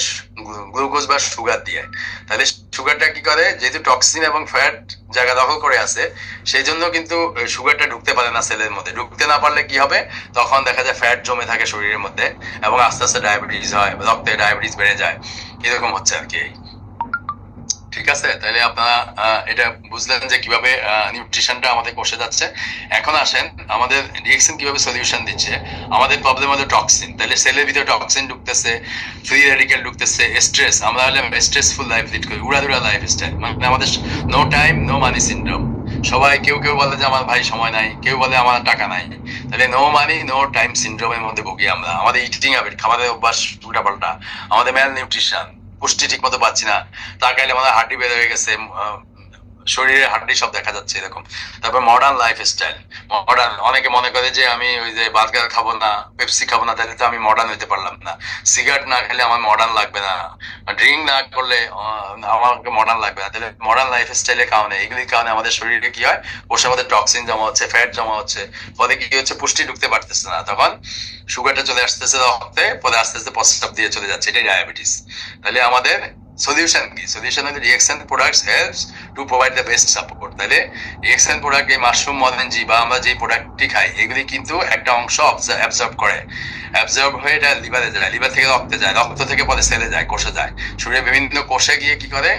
গ্লুকোজ বা সুগার দিয়ে। তাহলে সুগারটা কি করে, যেহেতু টক্সিন এবং ফ্যাট জায়গা দখল করে আছে, সেই জন্য কিন্তু সুগারটা ঢুকতে পারে না সেলের মধ্যে। ঢুকতে না পারলে কি হবে, তখন দেখা যায় ফ্যাট জমে থাকে শরীরের মধ্যে এবং আস্তে আস্তে ডায়াবেটিস হয়, রক্তে ডায়াবেটিস বেড়ে যায়, এরকম হচ্ছে আর কি। ঠিক আছে, তাহলে আপনারা এটা বুঝলেন যে কিভাবে নিউট্রিশনটা আমাদের কোষে যাচ্ছে। এখন আসেন আমাদের ডিএক্সিন কিভাবে সলিউশন দিচ্ছে। আমাদের প্রবলেম হলো টক্সিন। তাহলে সেলের ভিতরে টক্সিন ঢুকতেছে, ফ্রি রেডিক্যাল ঢুকতেছে, স্ট্রেস, আমরা হলে স্ট্রেসফুল লাইফ লিড করি, উড়াদুরা লাইফ স্টাইল, মানে আমাদের no time no money syndrome. সবাই কেউ কেউ বলে যে আমার ভাই সময় নাই, কেউ বলে আমার টাকা নাই। তাহলে নো মানি নো টাইম সিনড্রোমের মধ্যে ভুগি আমরা। আমাদের ইটিং হ্যাবিট, খাবারের অভ্যাস উল্টাপাল্টা, আমাদের ম্যাল নিউট্রিশন, পুষ্টি ঠিক মতো পাচ্ছি না, তাকাইলে আমাদের হাড্ডি বের হয়ে গেছে, শরীরের হাড্ডি সব দেখা যাচ্ছে এরকম। তারপর মডার্ন লাইফ স্টাইল, মডার্ন, অনেকে মনে করে যে আমি ওই যে বার্গার খাবো না, পেপসি খাবো না, তাহলে তো আমি মডার্ন হইতে পারলাম না, সিগারেট না খেলে আমার মডার্ন লাগবে না, ড্রিঙ্ক না করলে আমাকে মডার্ন লাগবে না। তাহলে মডার্ন লাইফ স্টাইলের কারণে, এগুলির কারণে আমাদের শরীরে কি হয়, কোষের মধ্যে টক্সিন জমা হচ্ছে, ফ্যাট জমা হচ্ছে, ফলে কি হচ্ছে, পুষ্টি ঢুকতে পারতেছে না, তখন সুগারটা চলে আসতেছে রক্তে, পরে আস্তে আস্তে প্রস্রাব দিয়ে চলে যাচ্ছে, এটাই ডায়াবেটিস। তাহলে আমাদের সলিউশন কি? সলিউশন হলো reaction products helps to provide the best support. তাহলে রিঅ্যাকশন প্রোডাক্ট, এই মাশরুম, মরেনজি বা আমরা যে প্রোডাক্টটি খাই, এগুলি কিন্তু একটা অংশ অ্যাবজর্ব করে, অ্যাবজর্ব হয়ে এটা লিভারে যায়, লিভার থেকে রক্তে যায়, রক্ত থেকে পরে সেলে যায়, কোষে যায়, শরীরের বিভিন্ন কোষে গিয়ে কি করে,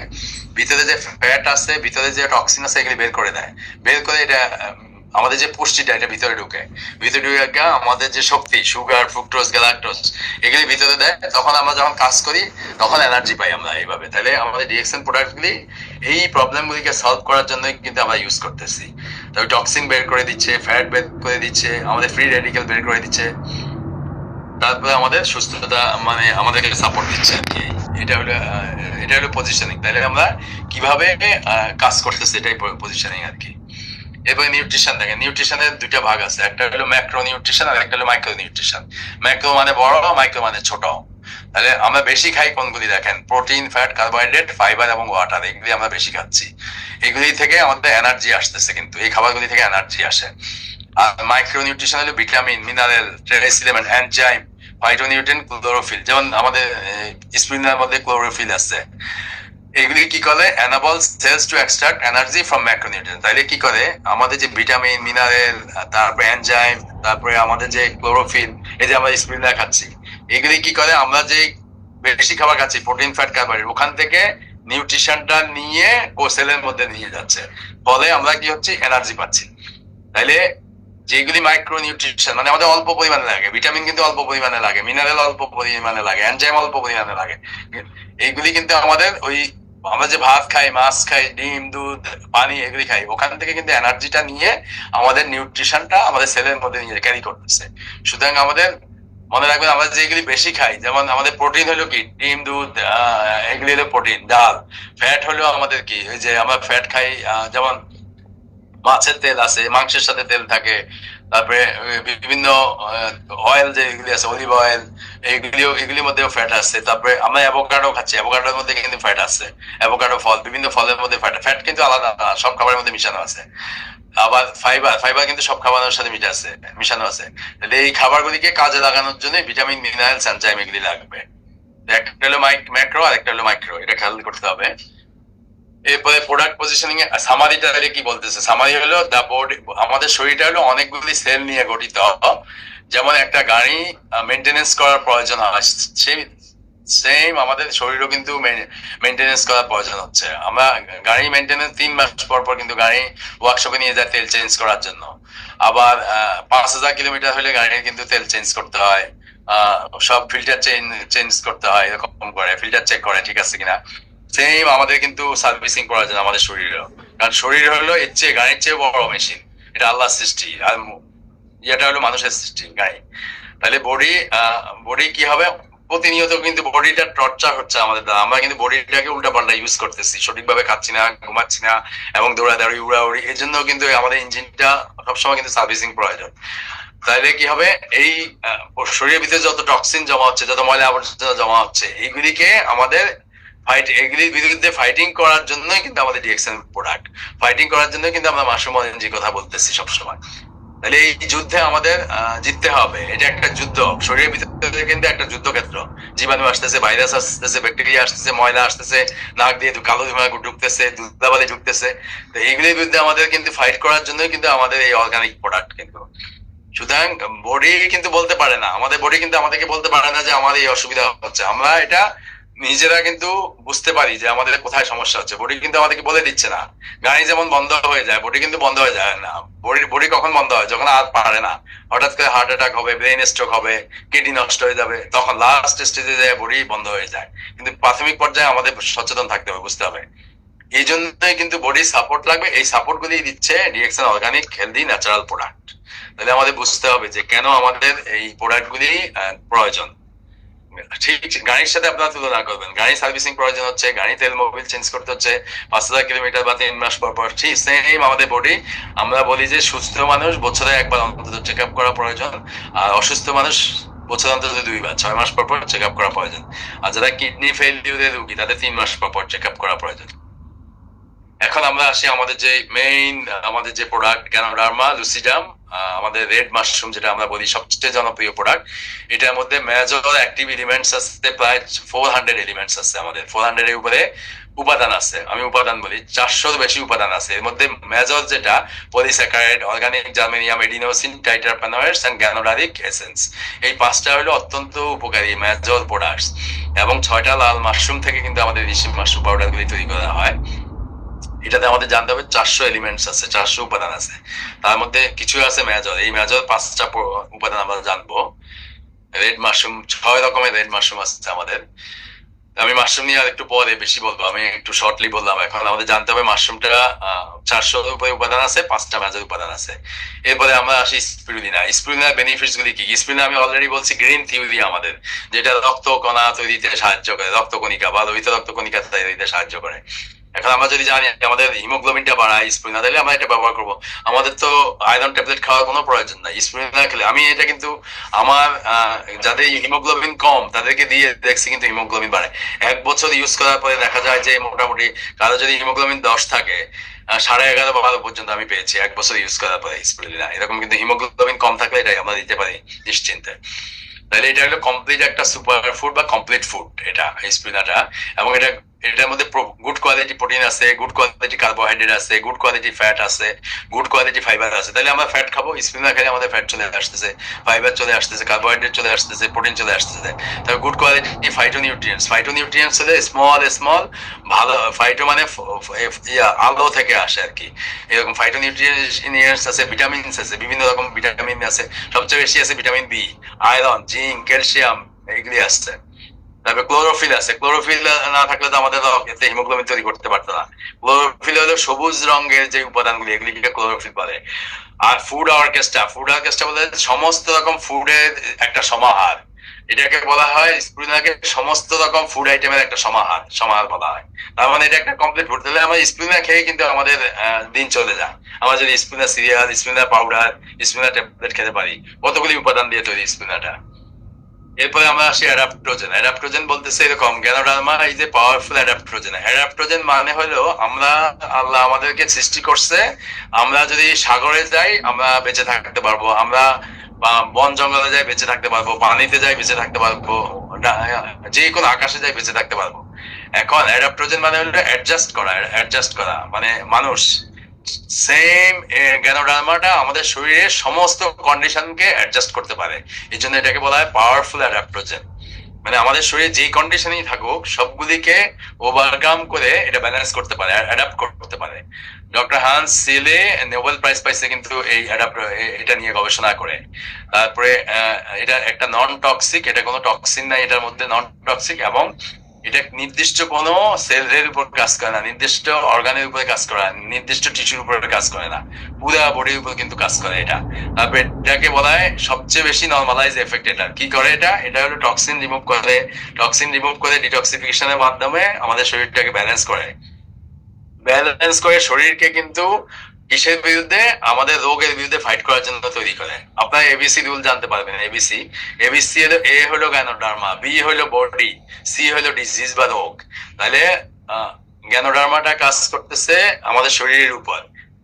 ভিতরে যে ফ্যাট আছে, ভিতরে যে টক্সিন আছে, এগুলি বের করে দেয়। বের করে এটা আমাদের যে পুষ্টিটা, এটা ভিতরে ঢুকে, ভিতরে ঢুকে আমাদের যে শক্তি, সুগার, ফ্রুক্টোজ, গ্যালাক্টোজ, এগুলি ভিতরে দেয়। তখন আমরা যখন কাজ করি তখন এনার্জি পাই আমরা এইভাবে। তাহলে আমাদের ডিএক্সএন প্রোডাক্টগুলি এই প্রবলেমগুলিকে সলভ করার জন্য কিন্তু আমরা ইউজ করতেছি। তবে টক্সিন বের করে দিচ্ছে, ফ্যাট বের করে দিচ্ছে, আমাদের ফ্রি রেডিক্যাল বের করে দিচ্ছে, তারপরে আমাদের সুস্থতা, মানে আমাদেরকে সাপোর্ট দিচ্ছে আর কি। এটা হলো পজিশনিং। তাহলে আমরা কিভাবে কাজ করতেছি, এটাই পজিশনিং আর কি। এরপরে নিউট্রিশন দেখেন, নিউট্রিশনের দুইটা ভাগ আছে, একটা হলো ম্যাক্রো নিউট্রিশন আর একটা হলো মাইক্রো নিউট্রিশন। ম্যাক্রো মানে বড়, মাইক্রো মানে ছোট। তাহলে আমরা বেশি খাই কোনগুলি দেখেন, প্রোটিন, ফ্যাট, কার্বোহাইড্রেট, ফাইবার এবং ওয়াটার, এগুলি আমরা বেশি খাচ্ছি। এগুলি থেকে আমাদের এনার্জি আসতেছে, কিন্তু এই খাবারগুলি থেকে এনার্জি আসে। আর মাইক্রো নিউট্রিশন হলো vitamin, mineral, trace element, enzyme, phytonutrient, chlorophyll. যেমন আমাদের স্প্রিনের মধ্যে ক্লোরোফিল আছে। এগুলি কি করে, enable cells to extract energy from macronutrient. তাইলে কি করে, আমাদের যে ভিটামিন, মিনারেল, তারপরে এনজাইম, তারপরে আমাদের যে ক্লোরোফিল, এই যে আমরা স্প্রিনরা খাচ্ছি, এগুলি কি করে, আমরা যে বেশি খাবার খাচ্ছি, প্রোটিন, ফ্যাট, কার্বোহাইড্রেট, ওখান থেকে নিউট্রিশনটা নিয়ে সেলের মধ্যে নিয়ে যাচ্ছে, ফলে আমরা কি হচ্ছে, এনার্জি পাচ্ছি। তাইলে যেগুলি মাইক্রো নিউট্রিশন, মানে আমাদের অল্প পরিমাণে লাগে, ভিটামিন কিন্তু অল্প পরিমাণে লাগে, মিনারেল অল্প পরিমাণে লাগে, এনজাইম অল্প পরিমাণে লাগে, এইগুলি কিন্তু আমাদের ওই আমরা যে ভাত খাই, মাছ খাই, ডিম, দুধ, পানি, এগুলি খাই, ওখান থেকে কিন্তু এনার্জিটা নিয়ে আমাদের নিউট্রিশনটা আমাদের সেলের মধ্যে নিয়ে ক্যারি করতেছে। সুতরাং আমাদের মনে রাখবেন, আমরা যেগুলি বেশি খাই, যেমন আমাদের প্রোটিন হলো কি, ডিম, দুধ, এগুলি হলো প্রোটিন, ডাল। ফ্যাট হলো আমাদের কি, ওই যে আমরা ফ্যাট খাই, যেমন মাছের তেল আছে, মাংসের সাথে তেল থাকে, তারপরে বিভিন্ন অয়েল যেগুলি আছে, অলিভ অয়েল, এগুলির মধ্যেও ফ্যাট আছে। তারপরে আমরা অ্যাভোকাডো খাচ্ছি, অ্যাভোকাডোর মধ্যে কিন্তু ফ্যাট আছে, অ্যাভোকাডো ফল, বিভিন্ন ফলের মধ্যে ফ্যাট কিন্তু আলাদা না, সব খাবারের মধ্যে মিশানো আছে। আবার ফাইবার কিন্তু সব খাবারের সাথে মিশানো আছে। তাহলে এই খাবারগুলিকে কাজে লাগানোর জন্য ভিটামিন, মিনারেলস, এনজাইম এগুলি লাগবে। একটা হলো ম্যাক্রো আর একটা হলো মাইক্রো, এটা খেয়াল করতে হবে। এরপরে প্রোডাক্ট পজিশনিং এ সামারিটা কি বলতেছে, সামারি হলো দা বডি, আমাদের শরীরটা হলো অনেকগুলি সেল নিয়ে গঠিত। যেমন একটা গাড়ি মেনটেনেন্স করার প্রয়োজন হয়, সেম আমাদের শরীরও কিন্তু মেনটেনেন্স করার প্রয়োজন হচ্ছে। আমরা গাড়ি মেনটেনেন্স 3 মাস পর পর কিন্তু গাড়ি ওয়ার্কশপে নিয়ে যায় তেল চেঞ্জ করার জন্য। আবার 5000 কিলোমিটার হলে গাড়ির কিন্তু তেল চেঞ্জ করতে হয়, সব ফিল্টার চেঞ্জ করতে হয়, এরকম করে ফিল্টার চেক করে ঠিক আছে কিনা। সেম আমাদের কিন্তু সার্ভিসিং করার জন্য আমাদের শরীরেও, কারণ শরীর হলো এর চেয়ে গাড়ির চেয়ে বড় মেশিন, এটা আল্লাহর সৃষ্টি, আর ইয়েটা হলো মানুষের সৃষ্টি গাড়ি। তাহলে বডি কি হবে, প্রতিনিয়ত কিন্তু বডিটা টর্চার হচ্ছে আমাদের দ্বারা, আমরা কিন্তু বডিটাকে উল্টাপাল্টা ইউজ করতেছি, সঠিকভাবে খাচ্ছি না, ঘুমাচ্ছি না, এবং দৌড়াদৌড়ি উড়াউড়ি, এর জন্য কিন্তু আমাদের ইঞ্জিনটা সবসময় কিন্তু সার্ভিসিং প্রয়োজন। তাহলে কি হবে, এই শরীরের ভিতরে যত টক্সিন জমা হচ্ছে, যত ময়লা আবর্জনা জমা হচ্ছে, এইগুলিকে আমাদের এগুলির বিরুদ্ধে ফাইটিং করার জন্যই কিন্তু আমাদের ডিএক্সএন প্রোডাক্ট, ফাইটিং করার জন্য কিন্তু আমরা মাশরুম অরেঞ্জি কথা বলতেছি সবসময়। তাহলে এই যুদ্ধে আমাদের জিততে হবে, এটা একটা যুদ্ধ, শরীরের ভিতরে কিন্তু একটা যুদ্ধক্ষেত্র, জীবাণু আসতেছে, ভাইরাস আসতেছে, ব্যাকটেরিয়া আসতেছে, ময়লা আসতেছে, নাক দিয়ে কালো ধোঁয়া ঢুকতেছে, ধুলাবালি ঢুকতেছে, তো এইগুলির বিরুদ্ধে আমাদের কিন্তু ফাইট করার জন্যই কিন্তু আমাদের এই অর্গানিক প্রোডাক্ট কিন্তু। সুতরাং বডি কিন্তু বলতে পারে না, আমাদের বডি কিন্তু আমাদেরকে বলতে পারে না যে আমার এই অসুবিধা হচ্ছে, আমরা এটা নিজেরা কিন্তু বুঝতে পারি যে আমাদের কোথায় সমস্যা হচ্ছে, বডি কিন্তু আমাদেরকে বলে দিচ্ছে না। গাড়ি যেমন বন্ধ হয়ে যায়, বডি কিন্তু বন্ধ হয়ে যায় না। বডি কখন বন্ধ হয়, যখন আর পারে না, হঠাৎ করে হার্ট অ্যাটাক হবে, ব্রেন স্ট্রোক হবে, কিডনি নষ্ট হয়ে যাবে, তখন লাস্ট স্টেজে যায় বডি বন্ধ হয়ে যায়। কিন্তু প্রাথমিক পর্যায়ে আমাদের সচেতন থাকতে হবে, বুঝতে হবে। এই জন্যই কিন্তু বডি সাপোর্ট লাগবে, এই সাপোর্ট গুলি দিচ্ছে DXN organic healthy natural product. তাহলে আমাদের বুঝতে হবে যে কেন আমাদের এই প্রোডাক্ট গুলি প্রয়োজন। ঠিক গাড়ির সাথে আপনারা তুলনা করবেন, গাড়ি সার্ভিসিং প্রয়োজন হচ্ছে, গাড়ি তেল মোবিল চেঞ্জ করতে হচ্ছে 5,000 কিলোমিটার বা 3 মাস পর পর, ঠিক সেম আমাদের বডি। আমরা বলি যে সুস্থ মানুষ বছরে একবার অন্তত চেক আপ করা প্রয়োজন, আর অসুস্থ মানুষ বছরে অন্তত 2 বার, 6 মাস পর পর চেক আপ করা প্রয়োজন। আর যারা কিডনি ফেইলিউরের রোগী তাদের 3 মাস পর পর চেক আপ করা প্রয়োজন। এখন আমরা আসি আমাদের যে মেইন, আমাদের যে প্রোডাক্ট গ্যানোডার্মা লুসিডাম, আমাদের রেড মাশরুম যেটা আমরা বলি সবচেয়ে জনপ্রিয় প্রোডাক্ট। এটার মধ্যে মেজর অ্যাক্টিভ এলিমেন্টস আছে প্রায় 400 এলিমেন্টস আছে, আমাদের 400 এর উপরে উপাদান আছে, আমি উপাদান বলি 400 বেশি উপাদান আছে। এর মধ্যে মেজর যেটা polysaccharide, organic germanium, adenosine, triterpenoids and ganoderic essence, এই 5টা হলো অত্যন্ত উপকারী মেজর প্রোডাক্টস। এবং 6টা লাল মাশরুম থেকে কিন্তু আমাদের ঋষি মাশরুম পাউডার গুলি তৈরি করা হয়। এটাতে আমাদের জানতে হবে 400 এলিমেন্টস আছে, 400 উপাদান আছে, তার মধ্যে কিছু আছে মেজর। এই মেজর 5টা উপাদান আমরা জানবো। রেড মাশরুম, 6 রকমের রেড মাশরুম আছে আমাদের। আমি মাশরুম নিয়ে আর একটু পরে বেশি বলবো, আমি একটু শর্টলি বললাম। এখন আমাদের জানতে হবে মাশরুমটা 400 উপরে উপাদান আছে, 5টা মেজর উপাদান আছে। এরপরে আমরা আসি স্পিরুলিনা। স্পিরুলিনার বেনিফিটস গুলি কি? স্পিরুলিনা আমি অলরেডি বলছি গ্রিন থিওরি আমাদের, যেটা রক্ত কণা তৈরিতে সাহায্য করে, রক্তকণিকা বা লোহিত রক্তকণিকা তৈরিতে সাহায্য করে। এখন আমরা যদি জানি আমাদের হিমোগ্লোবিনটা বাড়ায় স্পিরুলিনা, তাহলে আমরা এটা ব্যবহার করবো। আমাদের তো আয়রন ট্যাবলেট খাওয়ার কোনো প্রয়োজন নাই স্পিরুলিনা খেলে। আমি এটা কিন্তু আমার যাদের হিমোগ্লোবিন কম তাদেরকে দিয়ে দেখছি কিন্তু হিমোগ্লোবিন বাড়ে। 1 বছর ইউজ করার পরে দেখা যায় যে মোটামুটি কারো যদি হিমোগ্লোবিন 10 থাকে, 11.5-12 পর্যন্ত আমি পেয়েছি 1 বছর ইউজ করার পরে স্পিরুলিনা। এরকম কিন্তু হিমোগ্লোবিন কম থাকলে এটাই আমরা দিতে পারি নিশ্চিন্তে। তাহলে এটা হলো কমপ্লিট একটা সুপার ফুড বা কমপ্লিট ফুড এটা স্পিরুলিনাটা। এবং এটার মধ্যে গুড কোয়ালিটি প্রোটিন আছে, গুড কোয়ালিটি কার্বোহাইড্রেট আছে, গুড কোয়ালিটি ফ্যাট আছে, গুড কোয়ালিটি ফাইবার আছে। তাহলে আমরা ফ্যাট খাবো, স্পিরুলিনা খেলে আমাদের ফ্যাট চলে আসতেছে, ফাইবার চলে আসতেছে, কার্বোহাইড্রেট চলে আসতেছে, প্রোটিন চলে আসতেছে। তারপর গুড কোয়ালিটি ফাইটোনিউট্রিয়েন্টস। ফাইটোনিউট্রিয়েন্টস হলে স্মল ভালো, ফাইটো মানে আলো থেকে আসে আর কি। এরকম ফাইটোনিউট্রিয়েন্টস আছে, ভিটামিনস আছে, বিভিন্ন রকম ভিটামিন আছে। সবচেয়ে বেশি আছে vitamin B, iron, zinc, calcium, এগুলি আসছে। তারপরে ক্লোরোফিল আছে। ক্লোরোফিল না থাকলে তো আমাদের এতে হিমোগ্লোবিন তৈরি করতে পারতো না। ক্লোরোফিল হলো সবুজ রঙের যে উপাদানগুলি, এগুলিকে ক্লোরোফিল বলে। আর ফুড অর্কেস্ট্রা বলে সমস্ত রকম ফুডের একটা সমাহার। এটাকে বলা হয় স্পিরুলিনাকে সমস্ত রকম ফুড আইটেমের একটা সমাহার বলা হয়। তার মানে এটা একটা কমপ্লিট ফুড। তাহলে আমরা স্পিরুলিনা খেয়ে কিন্তু আমাদের দিন চলে যায়। আমরা যদি spirulina serial, spirulina powder, spirulina tablet খেতে পারি। কতগুলি উপাদান দিয়ে তৈরি স্পিরুলিনাটা। এরপরে আমরা আসি অ্যাডাপ্টোজেন। অ্যাডাপ্টোজেন বলতেছে এরকম, Ganoderma is a powerful adaptogen. Adaptogen মানে হলো আল্লাহ আমাদেরকে সৃষ্টি করছে, আমরা যদি সাগরে যাই আমরা বেঁচে থাকতে পারবো, আমরা বন জঙ্গলে যাই বেঁচে থাকতে পারবো, পানিতে যাই বেঁচে থাকতে পারবো, যে কোনো আকাশে যাই বেঁচে থাকতে পারবো। এখন অ্যাডাপ্টোজেন মানে হলো অ্যাডজাস্ট করা মানে মানুষ। সেম গ্যানোডার্মাটা আমাদের শরীরের সমস্ত কন্ডিশনকে অ্যাডজাস্ট করতে পারে, এই জন্য এটাকে বলা হয় পাওয়ারফুল অ্যাডাপ্টোজেন। মানে আমাদের শরীরে যে কন্ডিশনেই থাকুক সবগুলিকে ওভারকাম করে এটা ব্যালেন্স করতে পারে, অ্যাডাপ্ট করতে পারে। ডক্টর হান্স সিলে নোবেল প্রাইজ পাইছে কিন্তু এটা নিয়ে গবেষণা করে। তারপরে এটা একটা নন টক্সিক, এটা কোনো টক্সিন নাই এটার মধ্যে, নন টক্সিক এবং এটা নির্দিষ্ট কোনো সেলের উপর কাজ করে না, নির্দিষ্ট অর্গানের উপরে কাজ করে না, নির্দিষ্ট টিস্যুর উপরে কাজ করে না, পুরা বডির উপর কিন্তু কাজ করে এটা। তারপর এটাকে বলা হয় সবচেয়ে বেশি নর্মালাইজ এফেক্ট। এটা কি করে? এটা হলো টক্সিন রিমুভ করে ডিটক্সিফিকেশনের মাধ্যমে আমাদের শরীরটাকে ব্যালেন্স করে শরীরকে কিন্তু কিসের বিরুদ্ধে? আমাদের রোগের বিরুদ্ধে ফাইট করার জন্য তৈরি করে। আপনার এবিসি রুল জানতে পারবেন। এবিসি হলো, এ হলো গ্যানোডার্মা, বি হলো বডি, সি হলো ডিজিজ বা রোগ। তাহলে গ্যানোডার্মাটা কাজ করতেছে আমাদের শরীরের উপর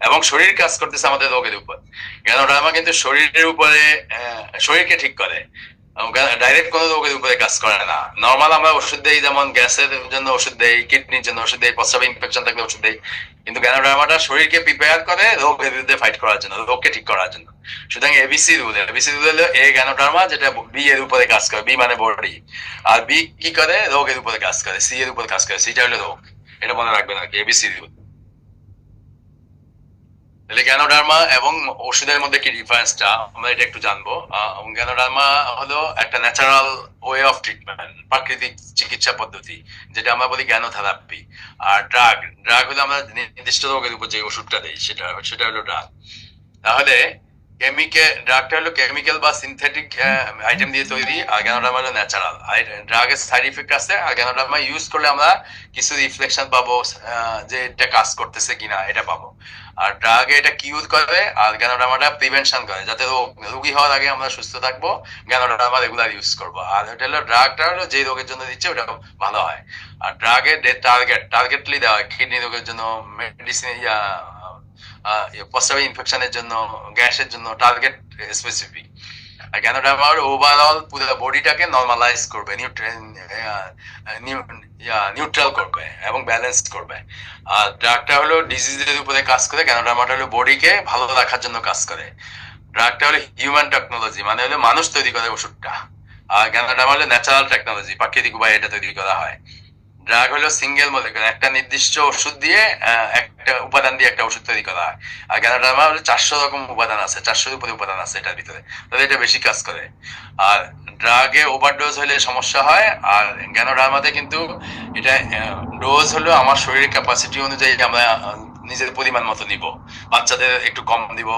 এবং শরীর কাজ করতেছে আমাদের রোগের উপর। গ্যানোডার্মা কিন্তু শরীরের উপরে শরীরকে ঠিক করে, ডাইরেক্ট কোনো রোগের উপরে কাজ করে না। নর্মাল আমরা ওষুধ দেই, যেমন গ্যাসের জন্য ওষুধ দেই, কিডনির জন্য ওষুধ দেই, প্রস্রাবে ইনফেকশন থাকলে ওষুধ দেই, কিন্তু গ্যানোডার্মাটা শরীরকে প্রিপেয়ার করে রোগের বিরুদ্ধে ফাইট করার জন্য, রোগকে ঠিক করার জন্য। সুতরাং এবিসি রুল হলো এ গ্যানোডার্মা, যেটা বি এর উপরে কাজ করে, বি মানে বডি, আর বি কি করে? রোগের উপরে কাজ করে, সি এর উপরে কাজ করে, সিটা হলো রোগ। এটা মনে রাখবেন আর কি, এবিসি রুল। তাহলে গ্যানোডার্মা এবং ওষুধের মধ্যে কি ডিফারেন্সটা আমরা এটা একটু জানবো। গ্যানোডার্মা হলো একটা ন্যাচারাল ওয়ে অফ ট্রিটমেন্ট, প্রাকৃতিক চিকিৎসা পদ্ধতি, যেটা আমরা বলি জ্ঞানোথেরাপি। আর ড্রাগ হলো আমরা নির্দিষ্ট রোগের উপর যে ওষুধটা দিই, সেটা হলো ড্রাগ। তাহলে ড্রাগটা হলো কেমিক্যাল বা সিনথেটিক আইটেম দিয়ে তৈরি, আর গ্যানোডার্মা হলো ন্যাচারাল। ড্রাগের সাইড ইফেক্ট আছে, আর গ্যানোডার্মা ইউজ করলে আমরা কিছু রিফ্লেকশন পাবো, যে এটা কাজ করতেছে কিনা এটা পাবো। আর ড্রাগে এটা কিউর করে, আর গ্যানোডার্মাটা প্রিভেনশন করে, যাতে রোগী হওয়ার আগে আমরা সুস্থ থাকবো, গ্যানোডার্মা রেগুলার ইউজ করবো। আর এটা হলো ড্রাগটা হলো যে রোগের জন্য দিচ্ছে ওটা ভালো হয়। আর ড্রাগের টার্গেটলি দেওয়া হয় কিডনি রোগের জন্য, মেডিসিন প্রস্রাবে ইনফেকশনের জন্য, গ্যাসের জন্য, টার্গেট স্পেসিফিক। আর গ্যানোডার্মা ওভারঅল পুরো বডিটাকে নর্মালাইজ করবে, নিউট্রাল করবে এবং ব্যালেন্স করবে। আর ড্রাগটা হলো ডিজিজের উপরে কাজ করে, গ্যানোডার্মাটা হলো বডিকে ভালো রাখার জন্য কাজ করে। ড্রাগটা হলো হিউম্যান টেকনোলজি, মানে হলো মানুষ তৈরি করে ওষুধটা, আর গ্যানোডার্মা হলো ন্যাচারাল টেকনোলজি, প্রাকৃতিক উপায়ে এটা তৈরি করা হয়। ড্রাগ হলো সিঙ্গেল মলিকুল, একটা নির্দিষ্ট ওষুধ দিয়ে একটা উপাদান দিয়ে একটা ওষুধ তৈরি করা হয়। আর গ্যানোডার্মা হলো 400 রকম উপাদান আছে, 400 উপরে উপাদান আছে এটার ভিতরে, তাহলে এটা বেশি কাজ করে। আর ড্রাগে ওভারডোজ হলে সমস্যা হয়, আর গ্যানোডার্মাতে কিন্তু এটা ডোজ হলো আমার শরীরের ক্যাপাসিটি অনুযায়ী আমরা নিজের পরিমাণ মতো নিব। বাচ্চাদের একটু কম দিব,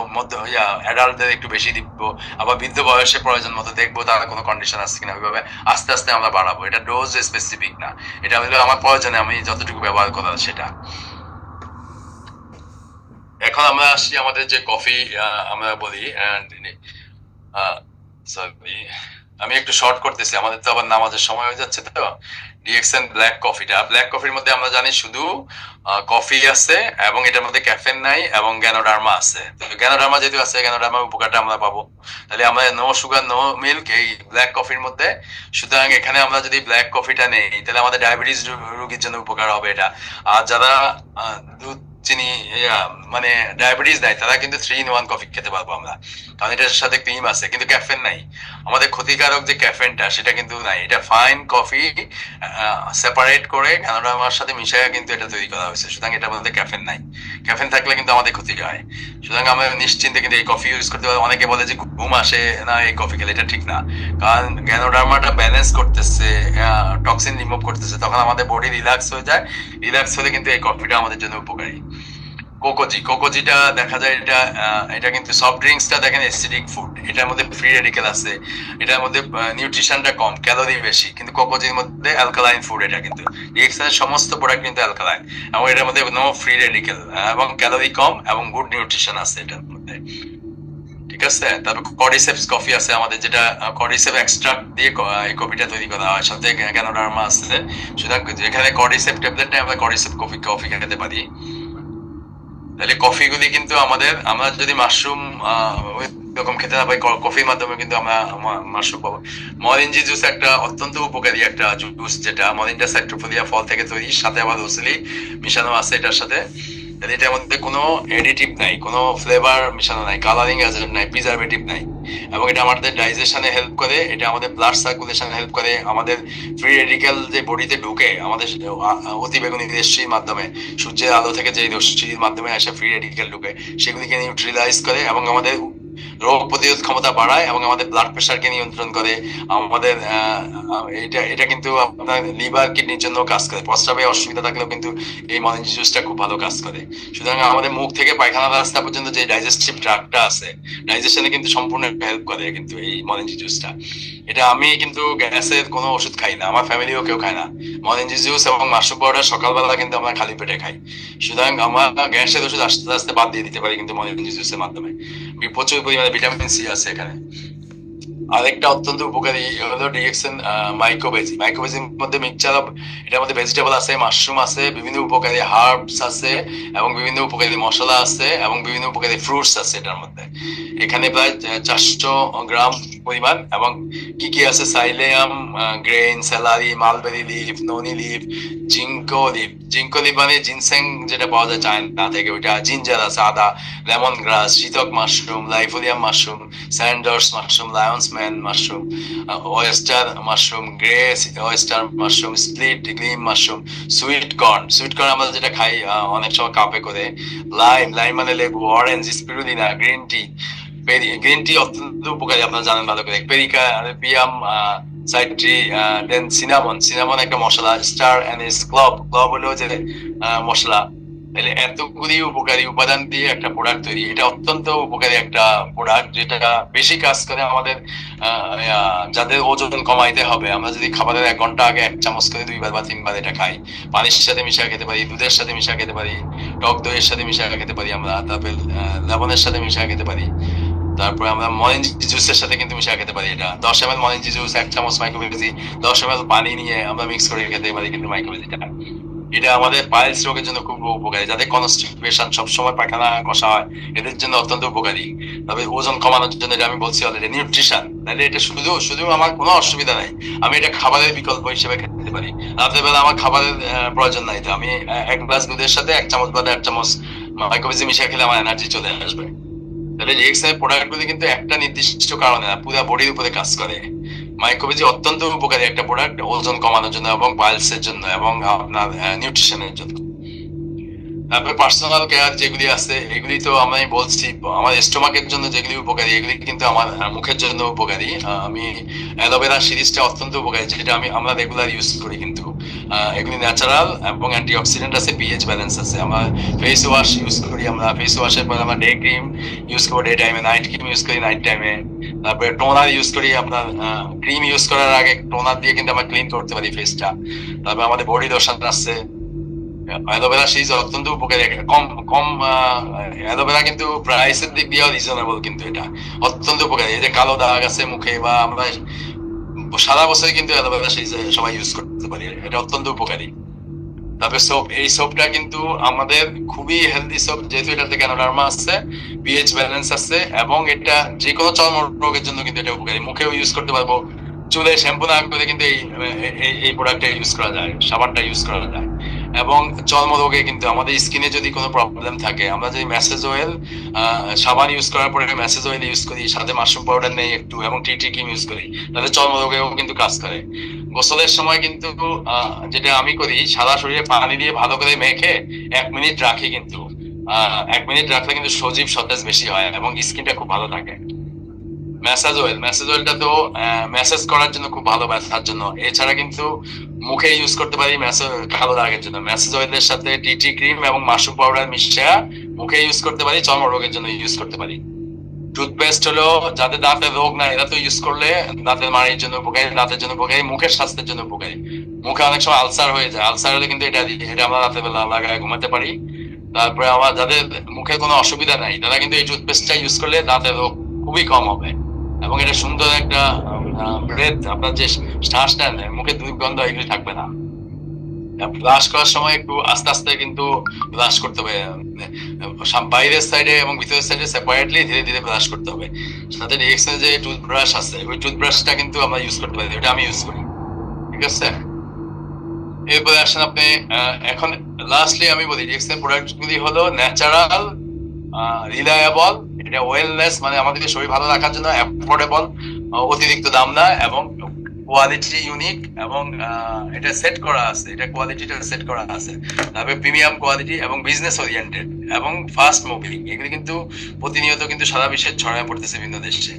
অ্যাডাল্টদের একটু বেশি দিব, আবার বৃদ্ধ বয়সে প্রয়োজন মতো দেখবো তার কোনো কন্ডিশন আছে কিনা, ওইভাবে আস্তে আস্তে আমরা বাড়াবো। এটা ডোজ স্পেসিফিক না, এটা হলো আমার প্রয়োজনে আমি যতটুকু ব্যবহার করার সেটা। এখন আমরা আসছি আমাদের যে কফি আমরা বলি, সরি আমি একটু শর্ট করতেছি, আমাদের তো আবার নামাজের সময় হয়ে যাচ্ছে। তো ডিএক্সএন ব্ল্যাক কফিটা, ব্ল্যাক কফির মধ্যে আমরা জানি শুধু কফি আছে এবং এটার মধ্যে ক্যাফেন নাই এবং গ্যানোডার্মা আছে। গ্যানোডার্মা যেহেতু আছে, গ্যানোডার্মার উপকারটা আমরা পাবো। তাহলে আমরা নো সুগার নো মিল্ক এই ব্ল্যাক কফির মধ্যে। সুতরাং এখানে আমরা যদি ব্ল্যাক কফিটা নেই, তাহলে আমাদের ডায়াবেটিস রোগীর জন্য উপকার হবে এটা। আর যারা দুধ চিনি মানে ডায়াবেটিস নাই, তারা কিন্তু 3-in-1 কফি খেতে পারবো আমরা, কারণ এটার সাথে ক্রিম আছে কিন্তু ক্যাফেন নাই। আমাদের ক্ষতিকারক যে ক্যাফেনটা সেটা কিন্তু নাই। এটা ফাইন কফি সেপারেট করে গ্যানোডার্মার সাথে মিশিয়ে কিন্তু এটা তৈরি করা হয়েছে, সুতরাং এটার মধ্যে ক্যাফেন নাই। ক্যাফেন থাকলে কিন্তু আমাদের ক্ষতি হয়। সুতরাং আমরা নিশ্চিন্তে কিন্তু এই কফি ইউজ করতে পারবো। অনেকে বলে যে ঘুম আসে না এই কফি খেলে, এটা ঠিক না, কারণ গ্যানোডার্মাটা ব্যালেন্স করতেছে, টক্সিন রিমুভ করতেছে, তখন আমাদের বডি রিল্যাক্স হয়ে যায়। রিল্যাক্স হলে কিন্তু এই কফিটা আমাদের জন্য উপকারী। কোকোজিটা দেখা যায় এটা কিন্তু সফট ড্রিঙ্কসটা দেখেন অ্যাসিডিক ফুড, এটার মধ্যে ফ্রি রেডিকেল আছে, এটার মধ্যে নিউট্রিশনটা কম, ক্যালোরি বেশি, কিন্তু কোকোজির মধ্যে অ্যালকালাইন ফুড। এটা কিন্তু ডিএক্সএনের সমস্ত প্রোডাক্ট কিন্তু অ্যালকালাইন, এবং এটার মধ্যে নো ফ্রি রেডিকেল এবং ক্যালোরি কম এবং গুড নিউট্রিশন আছে এটার মধ্যে। ঠিক আছে। তারপর কর্ডিসেপস কফি আছে আমাদের, যেটা কর্ডিসেপ এক্সট্রাক্ট দিয়ে এই কফিটা তৈরি করা হয়, সাথে গ্যানোডার্মা আছে। সুতরাং এখানে কর্ডিসেপ ট্যাবলেট নেই, আমরা কর্ডিসেপ কফি খেতে পারি। তাহলে কফিগুলি কিন্তু আমরা যদি মাশরুম এরকম খেতে না পাই, কফির মাধ্যমে কিন্তু আমরা মাশরুম পাবো। মরিঞ্জি জুস একটা অত্যন্ত উপকারী একটা জুস, যেটা মরিঞ্জা সাইট্রোফোলিয়া ফল থেকে তৈরি, সাথে আবার রসুলি মিশানো আছে এটার সাথে। তাহলে এটার মধ্যে কোনো এডিটিভ নাই, কোনো ফ্লেভার মিশানো নাই, কালারিং এজেন্ট নাই, প্রিজারভেটিভ নাই, এবং এটা আমাদের ডাইজেশনে হেল্প করে, এটা আমাদের ব্লাড সার্কুলেশনে হেল্প করে, আমাদের ফ্রি রেডিক্যাল যে বডিতে ঢুকে আমাদের অতিবেগুনি রশ্মির মাধ্যমে, সূর্যের আলো থেকে যে রশ্মির মাধ্যমে এসে ফ্রি রেডিক্যাল ঢুকে, সেগুলিকে নিউট্রিলাইজ করে এবং আমাদের রোগ প্রতিরোধ ক্ষমতা বাড়ায় এবং আমাদের ব্লাড প্রেশারকে নিয়ন্ত্রণ করে। আমাদের এটা এটা কিন্তু আপনার লিভার কিডনির জন্য কাজ করে। প্রস্রাবে অসুবিধা থাকলেও কিন্তু এই মরেঞ্জি জুসটা খুব ভালো কাজ করে। সুতরাং আমাদের মুখ থেকে পায়খানা রাস্তা পর্যন্ত যে ডাইজেস্টিভ ট্রাক্টটা আছে, ডাইজেশনে কিন্তু সম্পূর্ণ হেল্প করে কিন্তু এই মরেঞ্জি জুসটা। এটা আমি কিন্তু গ্যাসের কোনো ওষুধ খাই না, আমার ফ্যামিলিও কেউ খায় না। মরেঞ্জি জুস এবং মাশরুম পাউডার সকালবেলা কিন্তু আমরা খালি পেটে খাই। সুতরাং আমরা গ্যাসের ওষুধ আস্তে আস্তে বাদ দিয়ে দিতে পারি কিন্তু মরেঞ্জি জুসের মাধ্যমে। প্রচুর পরিমাণে ভিটামিন সি আছে এখানে। আরেকটা অত্যন্ত উপকারী হলো ডিএক্সএন মাইক্রোভেজি। মাইক্রোভেজির মধ্যে মিক্সচার অফ, এটার মধ্যে ভেজিটেবল আছে, মাশরুম আছে, বিভিন্ন উপকারী হার্বস আছে এবং বিভিন্ন উপকারী মশলা আছে এবং বিভিন্ন উপকারী ফ্রুটস আছে এটার মধ্যে। এখানে প্রায় 400 গ্রাম পরিমাণ। এবং কি কি আছে? Psyllium grain, celery, mulberry leaf, noni leaf, ginkgo leaf. Ginkgo leaf মানে জিনসেং যেটা পাওয়া যায় চায়না থেকে, ওইটা। জিঞ্জার আছে, আদা, লেমন গ্রাস, শীতক মাশরুম, লাইফোলিয়াম mushroom, sanders mushroom, lion's mane mushroom, oyster mushroom, grey oyster mushroom, split green mushroom, sweet corn. Sweet corn আমরা যেটা খাই অনেক সময় কাপে করে। লাইম, লাইম মানে লেবু, orange, spirulina, green tea. Green tea অত্যন্ত উপকারী, আপনারা জানেন ভালো করে। পেরিকার্পিয়াম সাইট্রি, দেন সিনামন। সিনামন একটা মশলা। Star anise, clove. ক্লভ হলো যে মশলা। এতগুলি উপকারী উপাদান দিয়ে একটা প্রোডাক্ট তৈরি। এটা অত্যন্ত উপকারী একটা প্রোডাক্ট, যেটা বেশি কাজ করে আমাদের যাদের ওজন কমাইতে হবে। আমরা যদি খাবারের 1 ঘন্টা আগে 1 চামচ করে 2বার বা 3বার এটা খাই, পানির সাথে মিশিয়ে খেতে পারি, দুধের সাথে মিশিয়ে খেতে পারি, টক দইয়ের সাথে মিশিয়ে খেতে পারি আমরা, তারপরে লবণের সাথে মিশিয়ে খেতে পারি, তারপরে আমরা মরেঞ্জি জুসের সাথে কিন্তু মিশিয়ে খেতে পারি। এটা 10 ml মরেঞ্জি জুস, 1 চামচ মাইক্রোভেজি, 10 ml পানি নিয়ে আমরা মিক্স করে খেতে পারি কিন্তু মাইক্রোভেজিটা। এটা আমাদের পাইলস রোগের জন্য খুব উপকারী, যাদের কনস্টিপেশন, সবসময় পায়খানা কষা হয়, এদের জন্য অত্যন্ত উপকারী। তবে ওজন কমানোর জন্য এটা আমি বলছি অলরেডি। নিউট্রিশন, তাহলে এটা শুধু আমার কোনো অসুবিধা নাই, আমি এটা খাবারের বিকল্প হিসেবে খেতে পারি। রাতের বেলা আমার খাবারের প্রয়োজন নাই, তো আমি 1 গ্লাস দুধের সাথে 1 চামচ বা 1.5 চামচ মাইক্রোভেজি মিশিয়ে খেলে আমার এনার্জি চলে আসবে। তাহলে ডিএক্সএন প্রোডাক্টগুলি কিন্তু একটা নির্দিষ্ট কারণে না, পুরো বডির উপরে কাজ করে। মাইক্রোভেজি অত্যন্ত উপকারী একটা প্রোডাক্ট ওজন কমানোর জন্য এবং পাইলসের জন্য এবং আপনার নিউট্রিশনের জন্য। তারপরে পার্সোনাল কেয়ার যেগুলি আছে, এগুলি তো আমি বলছি। আমার স্টোমাকের জন্য যেগুলি উপকারী, এগুলি কিন্তু আমার মুখের জন্য উপকারী। আমি অ্যালোভেরা সিরিজটা অত্যন্ত উপকারী, যেটা আমরা রেগুলার ইউজ করি। কিন্তু এগুলি ন্যাচারাল এবং অ্যান্টিঅক্সিডেন্ট আছে, পিএইচ ব্যালেন্স আছে। আমরা ফেস ওয়াশ ইউজ করি, আমরা ফেস ওয়াশের পর আমরা ডে ক্রিম ইউজ করি ডে টাইমে, নাইট ক্রিম ইউজ করি নাইট টাইমে, তারপরে টোনার ইউজ করি। আপনার ক্রিম ইউজ করার আগে টোনার দিয়ে কিন্তু আমরা ক্লিন করতে পারি ফেসটা। তারপরে আমাদের বডি লোশন আছে। অ্যালোভেরা সিরিজ অত্যন্ত উপকারী, কম অ্যালোভেরা কিন্তু প্রাইসের দিক দিয়েও রিজনেবল, কিন্তু এটা অত্যন্ত উপকারী। এই যে কালো দাগ আছে মুখে, বা আমরা সারা বছর কিন্তু অ্যালোভেরা সিরিজ সবাই ইউজ করতে পারি, এটা অত্যন্ত উপকারী। তারপরে সোপ, এই সোপটা কিন্তু আমাদের খুবই হেলদি সোপ, যেহেতু এটাতে ক্যানোডার্মা আছে, পিএইচ ব্যালেন্স আছে এবং এটা যে কোনো চর্ম রোগের জন্য কিন্তু এটা উপকারী। মুখেও ইউজ করতে পারবো, চুলে শ্যাম্পু না করে কিন্তু এই প্রোডাক্টটা ইউজ করা যায়, সাবানটা ইউজ করা যায়। এবং চর্ম রোগে কিন্তু আমাদের স্কিনে যদি কোনো প্রবলেম থাকে, আমরা যদি ম্যাসেজ অয়েল সাবান ইউজ করার পরে ম্যাসেজ অয়েল ইউজ করি, সাথে মাশরুম পাউডার নেই একটু, এবং টি ক্রিম ইউজ করি, তাহলে চর্ম রোগেও কিন্তু কাজ করে। গোসলের সময় কিন্তু যেটা আমি করি, সারা শরীরে পানি দিয়ে ভালো করে মেখে 1 মিনিট রাখি। কিন্তু 1 মিনিট রাখলে কিন্তু সজীব সতেজ বেশি হয় এবং স্কিনটা খুব ভালো থাকে। ম্যাসাজ অয়েলটা তো ম্যাসাজ করার জন্য খুব ভালো, ব্যথার জন্য। এছাড়া কিন্তু মুখে ইউজ করতে পারি কালো দাগের জন্য। ম্যাসাজ অয়েলের সাথে টি ক্রিম এবং মাশরুম পাউডার মিশিয়ে মুখে ইউজ করতে পারি, চর্ম রোগের জন্য ইউজ করতে পারি। টুথপেস্ট হলো যাদের দাঁতের রোগ না, এরা তো ইউজ করলে দাঁতের মাড়ির জন্য উপকারী, দাঁতের জন্য উপকারী, মুখের স্বাস্থ্যের জন্য উপকারী। মুখে অনেক সময় আলসার হয়ে যায়, আলসার হলে কিন্তু এটা আমরা রাতের বেলা লাগায় ঘুমাতে পারি। তারপরে আমার যাদের মুখে কোনো অসুবিধা নাই, তারা কিন্তু এই টুথপেস্টটা ইউজ করলে দাঁতের রোগ খুবই কম হবে। এবং এটা সুন্দর একটা ব্রেথ, আপনার যে শ্বাসটা নেয়, মুখে দুর্গন্ধ এগুলি থাকবে না। ব্রাশ করার সময় একটু আস্তে আস্তে কিন্তু ব্রাশ করতে হবে, বাইরের সাইডে এবং ভিতরের সাইডে সেপারেটলি ধীরে ধীরে ব্রাশ করতে হবে। সাথে ডিএক্সএন যে টুথব্রাশ আছে, ওই টুথব্রাশটা কিন্তু আমরা ইউজ করতে পারি, ওটা আমি ইউজ করি। ঠিক আছে, এরপরে আসেন আপনি। এখন লাস্টলি আমি বলি, ডিএক্সএন প্রোডাক্টগুলি হলো ন্যাচারাল, রিলায়েবল, এটা ওয়েলনেস মানে আমাদের শরীর ভালো রাখার জন্য, অ্যাফোর্ডেবল, অতিরিক্ত দাম না, এবং কোয়ালিটি ইউনিক এবং এটা সেট করা আছে, এটা কোয়ালিটিটা সেট করা আছে, তারপরে প্রিমিয়াম কোয়ালিটি এবং বিজনেস ওরিয়েন্টেড এবং ফাস্ট মুভিং, এগুলো কিন্তু প্রতিনিয়ত কিন্তু সারা বিশ্বে ছড়ায় পড়তেছে বিভিন্ন দেশে।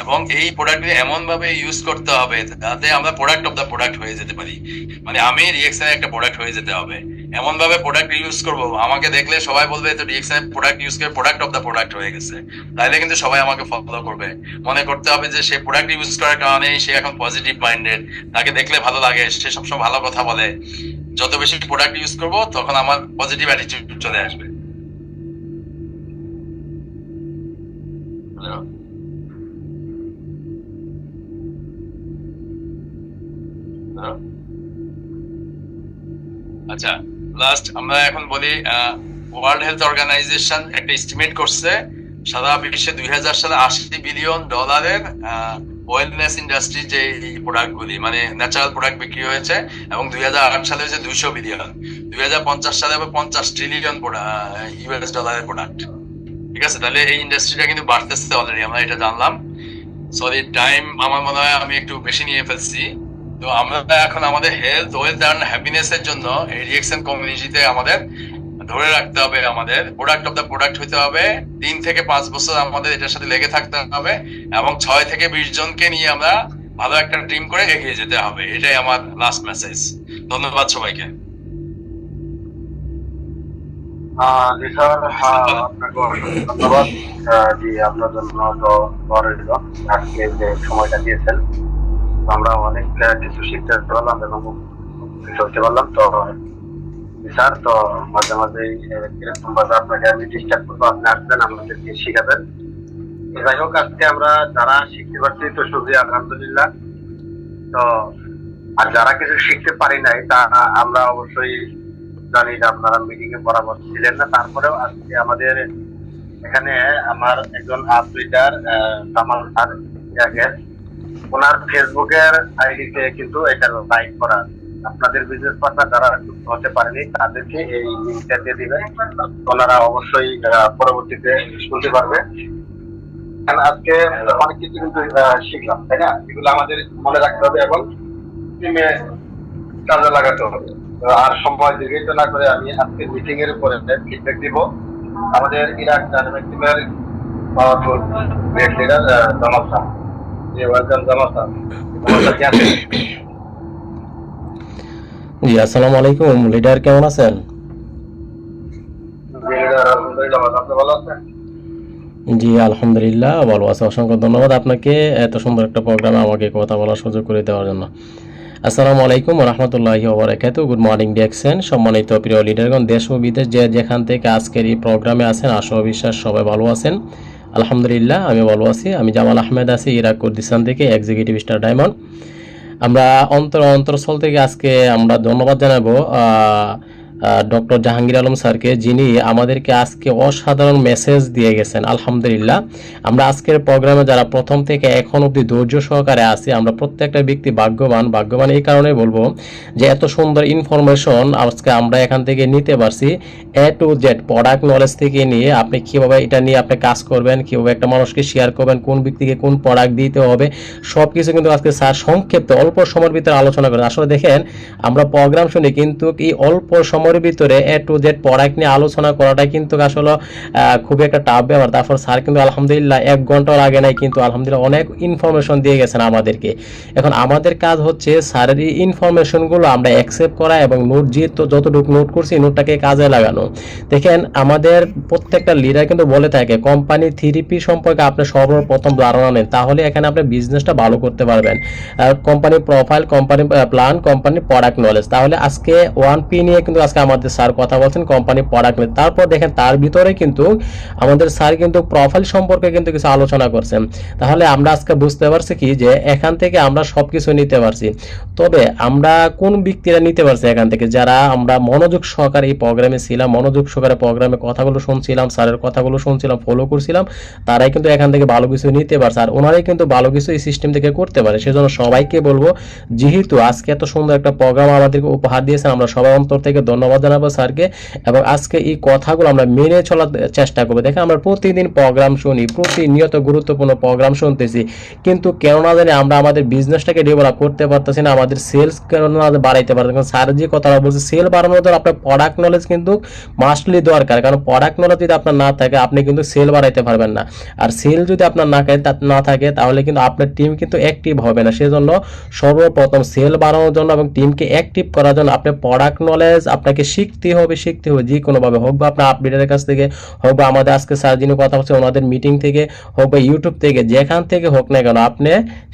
এবং এই প্রোডাক্টগুলি এমন ভাবে ইউজ করতে হবে যাতে আমরা প্রোডাক্ট অফ দ্য প্রোডাক্ট হয়ে যেতে পারি, মানে আমি রিয়েকশনের একটা প্রোডাক্ট হয়ে যেতে হবে, এমন ভাবে প্রোডাক্ট ইউজ করবো আমাকে দেখলে সবাই বলবে তো রিয়েকশনের প্রোডাক্ট ইউজ করে প্রোডাক্ট অফ দ্য প্রোডাক্ট হয়ে গেছে, তাইলে কিন্তু সবাই আমাকে ফলো করবে। মনে করতে হবে যে সে প্রোডাক্ট ইউজ করার কারণে সে এখন পজিটিভ মাইন্ডেড, তাকে দেখলে ভালো লাগে, সে সবসময় ভালো কথা বলে। যত বেশি প্রোডাক্ট ইউজ করবো তখন আমার পজিটিভ অ্যাটিটিউড চলে আসবে। আচ্ছা, লাস্ট আমরা এখন বলি ওয়ার্ল্ড হেলথ অর্গানাইজেশন একটা এস্টিমেট করছে সারা বিশ্বে 2000 সালে $80 বিলিয়ন ওয়েলনেস ইন্ডাস্ট্রি যে প্রোডাক্টগুলি মানে ন্যাচারাল প্রোডাক্ট বিক্রি হয়েছে, এবং 2008 সালে হয়েছে 200 বিলিয়ন, 2050 সালে হবে $50 ট্রিলিয়ন US ডলারের প্রোডাক্ট। ঠিক আছে, তাহলে এই ইন্ডাস্ট্রিটা কিন্তু বাড়তেছে অলরেডি, আমরা এটা জানলাম। সরি, টাইম আমার মনে হয় আমি একটু বেশি নিয়ে ফেলছি। তো আমরা এখন আমাদের হেলথ, ওয়েলথ এন্ড হ্যাপিনেস এর জন্য এই রিয়েকশন কমিউনিটিতে আমাদের ধরে রাখতে হবে, আমাদের প্রোডাক্ট অফ দ্য প্রোডাক্ট হইতে হবে, 3 থেকে 5 বছর আমাদের এটার সাথে লেগে থাকতে হবে, এবং 6 থেকে 20 জনকে নিয়ে আমরা ভালো একটা টিম করে এগিয়ে যেতে হবে। এটাই আমার লাস্ট মেসেজ। ধন্যবাদ সবাইকে। জি স্যার, আপনাকে অসংখ্য ধন্যবাদ। জি, আপনার জন্য তো আজকে যে সময়টা দিয়েছেন, আমরা অনেক কিছু শিখতে পারলাম এবং হতে পারলাম। তো স্যার, তো মাঝে মাঝে এরকম ভাবে আপনাকে আমি ডিস্টার্ব করবো, আপনি আসবেন আমাদেরকে শিখাবেন। যাই হোক, আজকে আমরা যারা শিখতে পারছি তো শুকরিয়া, আলহামদুলিল্লাহ। তো আর যারা কিছু শিখতে পারি নাই তা আমরা অবশ্যই জানি যে আপনারা মিটিং এ বরাবর ছিলেন না, তারপরেও আজকে আমাদের এখানে আমার একজন আপ লিডার কামাল স্যার, ওনার ফেসবুকের আইডিতে কিন্তু এটা লাইক করা। আপনাদের বিজনেস পার্টনার যারা হতে পারেনি তাদেরকে এই লিঙ্কটা দিয়ে দিবেন, ওনারা অবশ্যই পরবর্তীতে শুনতে পারবে। আজকে অনেক কিছু কিন্তু শিখলাম, তাই না? এগুলো আমাদের মনে রাখতে হবে এবং টিমে কাজে লাগাতে হবে। আর সময় দীর্ঘায়িত না করে আমি আজকে মিটিং এর উপরে ফিডব্যাক দিব। আমাদের ইরাক ডায়নামিক টিমের powerful great leader Jamal sir. Welcome Jamal sir. জি, আসসালামু আলাইকুম লিডার, কেমন আছেন? জি আলহামদুলিল্লাহ ভালো আছে, অসংখ্য ধন্যবাদ আপনাকে এত সুন্দর একটা প্রোগ্রামে আমাকে কথা বলার সুযোগ করে দেওয়ার জন্য। আসসালামু আলাইকুম ওয়া রাহমাতুল্লাহি ওয়া বারাকাতুহু। গুড মর্নিং ডিএক্সএন, সম্মানিত প্রিয় লিডারগণ, দেশ ও বিদেশ যে যেখান থেকে আজকের এই প্রোগ্রামে আছেন, আশা ও বিশ্বাস সবাই ভালো আছেন। আলহামদুলিল্লাহ আমি ভালো আছি। আমি জামাল আহমেদ আছি ইরাক কুর্দিস্তান থেকে, এক্সিকিউটিভ স্টার ডায়মন্ড। আমরা অন্তরস্থল থেকে আজকে আমরা ধন্যবাদ জানাবো ডক্টর জাহাঙ্গীর আলম স্যারকে, যিনি আমাদেরকে আজকে অসাধারণ মেসেজ দিয়ে গেছেন। আলহামদুলিল্লাহ, আমরা আজকের প্রোগ্রামে যারা প্রথম থেকে এখন অবধি ধৈর্য সহকারে আছি, আমরা প্রত্যেকটা ব্যক্তি ভাগ্যবান এই কারণে বলবো যে এত সুন্দর ইনফরমেশন আজকে আমরা এখান থেকে নিতে পারছি। A to Z product knowledge থেকে নিয়ে আপনি কীভাবে এটা নিয়ে আপনি কাজ করবেন, কীভাবে একটা মানুষকে শেয়ার করবেন, কোন ব্যক্তিকে কোন প্রোডাক্ট দিতে হবে, সব কিছু কিন্তু আজকে স্যার সংক্ষিপ্ত অল্প সময়ের ভিতরে আলোচনা করেন। আসলে দেখেন, আমরা প্রোগ্রাম শুনি কিন্তু এই অল্প সময়ের ভিতরে A to Z প্রোডাক্ট নিয়ে আলোচনা করাটা কিন্তু আসলে খুবই একটা টাফ ব্যাপার। তারপর স্যার কিন্তু আলহামদুলিল্লাহ 1 ঘন্টা লাগে নাই, কিন্তু আলহামদুলিল্লাহ অনেক ইনফরমেশন দিয়ে গেছেন আমাদেরকে। এখন আমাদের কাজ হচ্ছে স্যারের এই ইনফরমেশনগুলো আমরা অ্যাকসেপ্ট করা এবং নোট যতটুকু নোট করছি নোটটাকে কাজে লাগানো। দেখেন, আমাদের প্রত্যেকটা লিডার কিন্তু বলে থাকে কোম্পানি 3P সম্পর্কে আপনি সর্বপ্রথম ধারণা নেন, তাহলে এখানে আপনি বিজনেসটা ভালো করতে পারবেন। Company profile, company plan, company product knowledge. তাহলে আজকে 1P নিয়ে কিন্তু আজকে আমাদের স্যার কথা বলছেন, কোম্পানি প্রোডাক্ট নলেজ। তারপর দেখেন তার ভিতরে কিন্তু আমাদের স্যার কিন্তু প্রোফাইল সম্পর্কে কিন্তু কিছু আলোচনা করছেন। তাহলে আমরা আজকে বুঝতে পারছি কি যে এখান থেকে আমরা সবকিছু নিতে পারছি। তবে আমরা কোন ব্যক্তিরা নিতে পারছি এখান থেকে, যারা আমরা মনোযোগ সহকারে এই প্রোগ্রামে ছিলাম, মনোযোগ সহকারে প্রোগ্রামে কথাগুলো শুনছিলাম, স্যারের কথাগুলো শুনছিলাম, ফলো করছিলাম, তারাই কিন্তু এখান থেকে ভালো কিছু নিতে পারছে। আর ওনারাই কিন্তু ভালো কিছু এই সিস্টেম থেকে করতে পারে। সেজন্য সবাইকে বলবো, যেহেতু আজকে এত সুন্দর একটা প্রোগ্রাম আমাদেরকে উপহার দিয়েছেন, আমরা সবাই অন্তর থেকে ধন্যবাদ ধন্যবাদ জানাবো স্যারকে। এবং আজকে এই কথাগুলো আমরা মেনে চলার চেষ্টা করবো। দেখেন আমরা প্রতিদিন প্রোগ্রাম শুনি, প্রতিনিয়ত গুরুত্বপূর্ণ প্রোগ্রাম শুনতেছি, কিন্তু কেন না জানি আমরা আমাদের বিজনেসটাকে ডেভেলপ করতে পারতেছি না, আমাদের সেলস কেন না বাড়াইতে পারতেছি। কারণ স্যার যে কথাটা বলছে, সেল বাড়ানোর জন্য আপনার প্রোডাক্ট নলেজ কিন্তু মাস্টলি দরকার। কারণ প্রোডাক্ট নলেজ যদি আপনার না থাকে, আপনি কিন্তু সেল বাড়াইতে পারবেন না। আর সেল যদি আপনার না থাকে তাহলে কিন্তু আপনার টিম কিন্তু অ্যাক্টিভ হবে না। সেজন্য সর্বপ্রথম সেল বাড়ানোর জন্য এবং টিমকে অ্যাক্টিভ করার জন্য আপনার প্রোডাক্ট নলেজ আপনাকে শিখতে হবে যে কোনোভাবে, হোক বা আপনার আপডেটের কাছ থেকে, হোক বা আমাদের আজকে স্যার যিনি কথা বলছে ওনাদের মিটিং থেকে, হোক বা ইউটিউব থেকে, যেখান থেকে হোক না কেন আপনি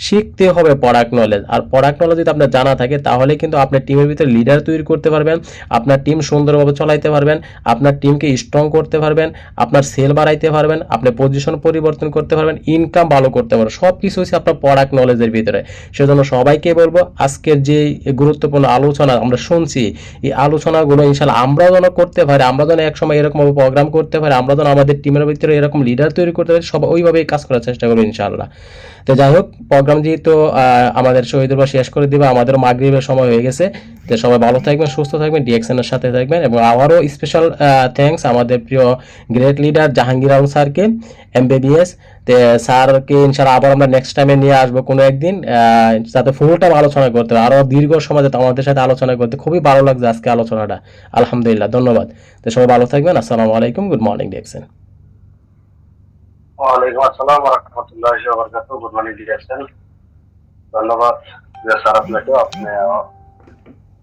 শিখতে হবে প্রোডাক্ট নলেজ। আর প্রোডাক্ট নলেজ যদি আপনার জানা থাকে তাহলে কিন্তু আপনার টিমের ভিতরে লিডার তৈরি করতে পারবেন, আপনার টিম সুন্দরভাবে চালাইতে পারবেন, আপনার টিমকে স্ট্রং করতে পারবেন, আপনার সেল বাড়াইতে পারবেন, আপনি পজিশন পরিবর্তন করতে পারবেন, ইনকাম ভালো করতে পারবেন। সব কিছু হচ্ছে আপনার প্রোডাক্ট নলেজের ভিতরে। সেজন্য সবাইকে বলবো আজকের যে গুরুত্বপূর্ণ আলোচনা আমরা শুনছি, এই আলোচনাগুলো ইনশাআল্লাহ আমরা যেন করতে পারি, আমরা যেন একসময় এরকম প্রোগ্রাম করতে পারি, আমরা যেন আমাদের টিমের ভিতরে এরকম লিডার তৈরি করতে পারি, সবাই ওইভাবেই কাজ করার চেষ্টা করবো ইনশাআল্লাহ। তো যাই হোক, প্রোগ্রাম যেহেতু আমাদের শহীদুল ভাই শেষ করে দিবে, আমাদের মাগরিবের সময় হয়ে গেছে। তো সবাই ভালো থাকবেন, সুস্থ থাকবেন, ডিএক্সএনের সাথে থাকবেন। এবং আবারও স্পেশাল থ্যাঙ্কস আমাদের প্রিয় গ্রেট লিডার জাহাঙ্গীর আলম স্যারকে, MBBS। তো স্যারকে ইনশাআল্লাহ আবার আমরা নেক্সট টাইমে নিয়ে আসবো কোনো একদিন, যাতে ফুল টাইম আলোচনা করতে হবে, আরও দীর্ঘ সময় যাতে আমাদের সাথে আলোচনা করতে। খুবই ভালো লাগছে আজকে আলোচনাটা, আলহামদুলিল্লাহ, ধন্যবাদ। তো সবাই ভালো থাকবেন, আসসালামু আলাইকুম, গুড মর্নিং ডিএক্সএন। ওয়ালাইকুম আসসালাম ওয়া রাহমাতুল্লাহি ওয়া বারাকাতুহু। Good morning direction. ধন্যবাদ স্যার আপনাকে, আপনি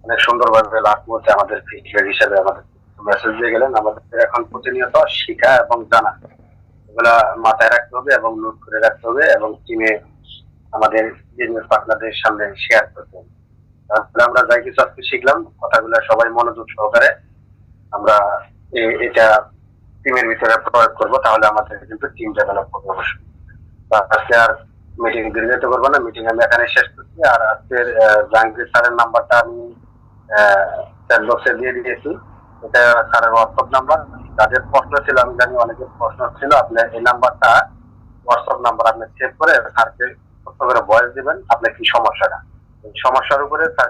অনেক সুন্দরভাবে লাস্ট মুহূর্তে আমাদের ফিডব্যাক হিসেবে আমাদের মেসেজ দিয়ে গেলেন। আমাদের এখন প্রতিনিয়ত শেখা এবং জানা এগুলা মাথায় রাখতে হবে এবং নোট করে রাখতে হবে এবং টিমে আমাদের বিজনেস পার্টনারদের সামনে শেয়ার করতে হবে। তাহলে আমরা যাই কিছু আজকে শিখলাম, কথাগুলো সবাই মনোযোগ সহকারে আমরা এটা টিমের ভিতরে প্রয়োগ করবো, তাহলে আমাদের কিন্তু টিম ডেভেলপ করবো অবশ্যই। আজকে আর মিটিং দীর্ঘায়িত করবো না, মিটিং আমি এখানে শেষ করছি। আর আজকের জাহাঙ্গীর স্যারের নাম্বারটা আমি চ্যাট বক্সে দিয়ে দিয়েছি, এটা স্যারের হোয়াটসঅ্যাপ নাম্বার। যাদের প্রশ্ন ছিল, আমি জানি অনেকের প্রশ্ন ছিল, আপনার এই নাম্বারটা হোয়াটসঅ্যাপ নাম্বার আপনি সেভ করে স্যারকে ছোট্ট করে ভয়েস দিবেন আপনার কি সমস্যাটা, এই সমস্যার উপরে স্যার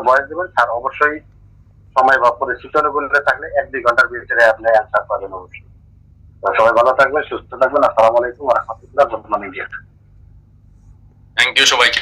ভয়েস দিবেন। স্যার অবশ্যই সময় বা পরিস্থিতি অনুকূলে থাকলে 1-2 ঘন্টার ভিতরে আপনি অ্যান্সার পাবেন অবশ্যই। সবাই ভালো থাকবেন, সুস্থ থাকবেন। আসসালামু আলাইকুম ওয়া রাহমাতুল্লাহ। Good morning. থ্যাংক ইউ সবাইকে।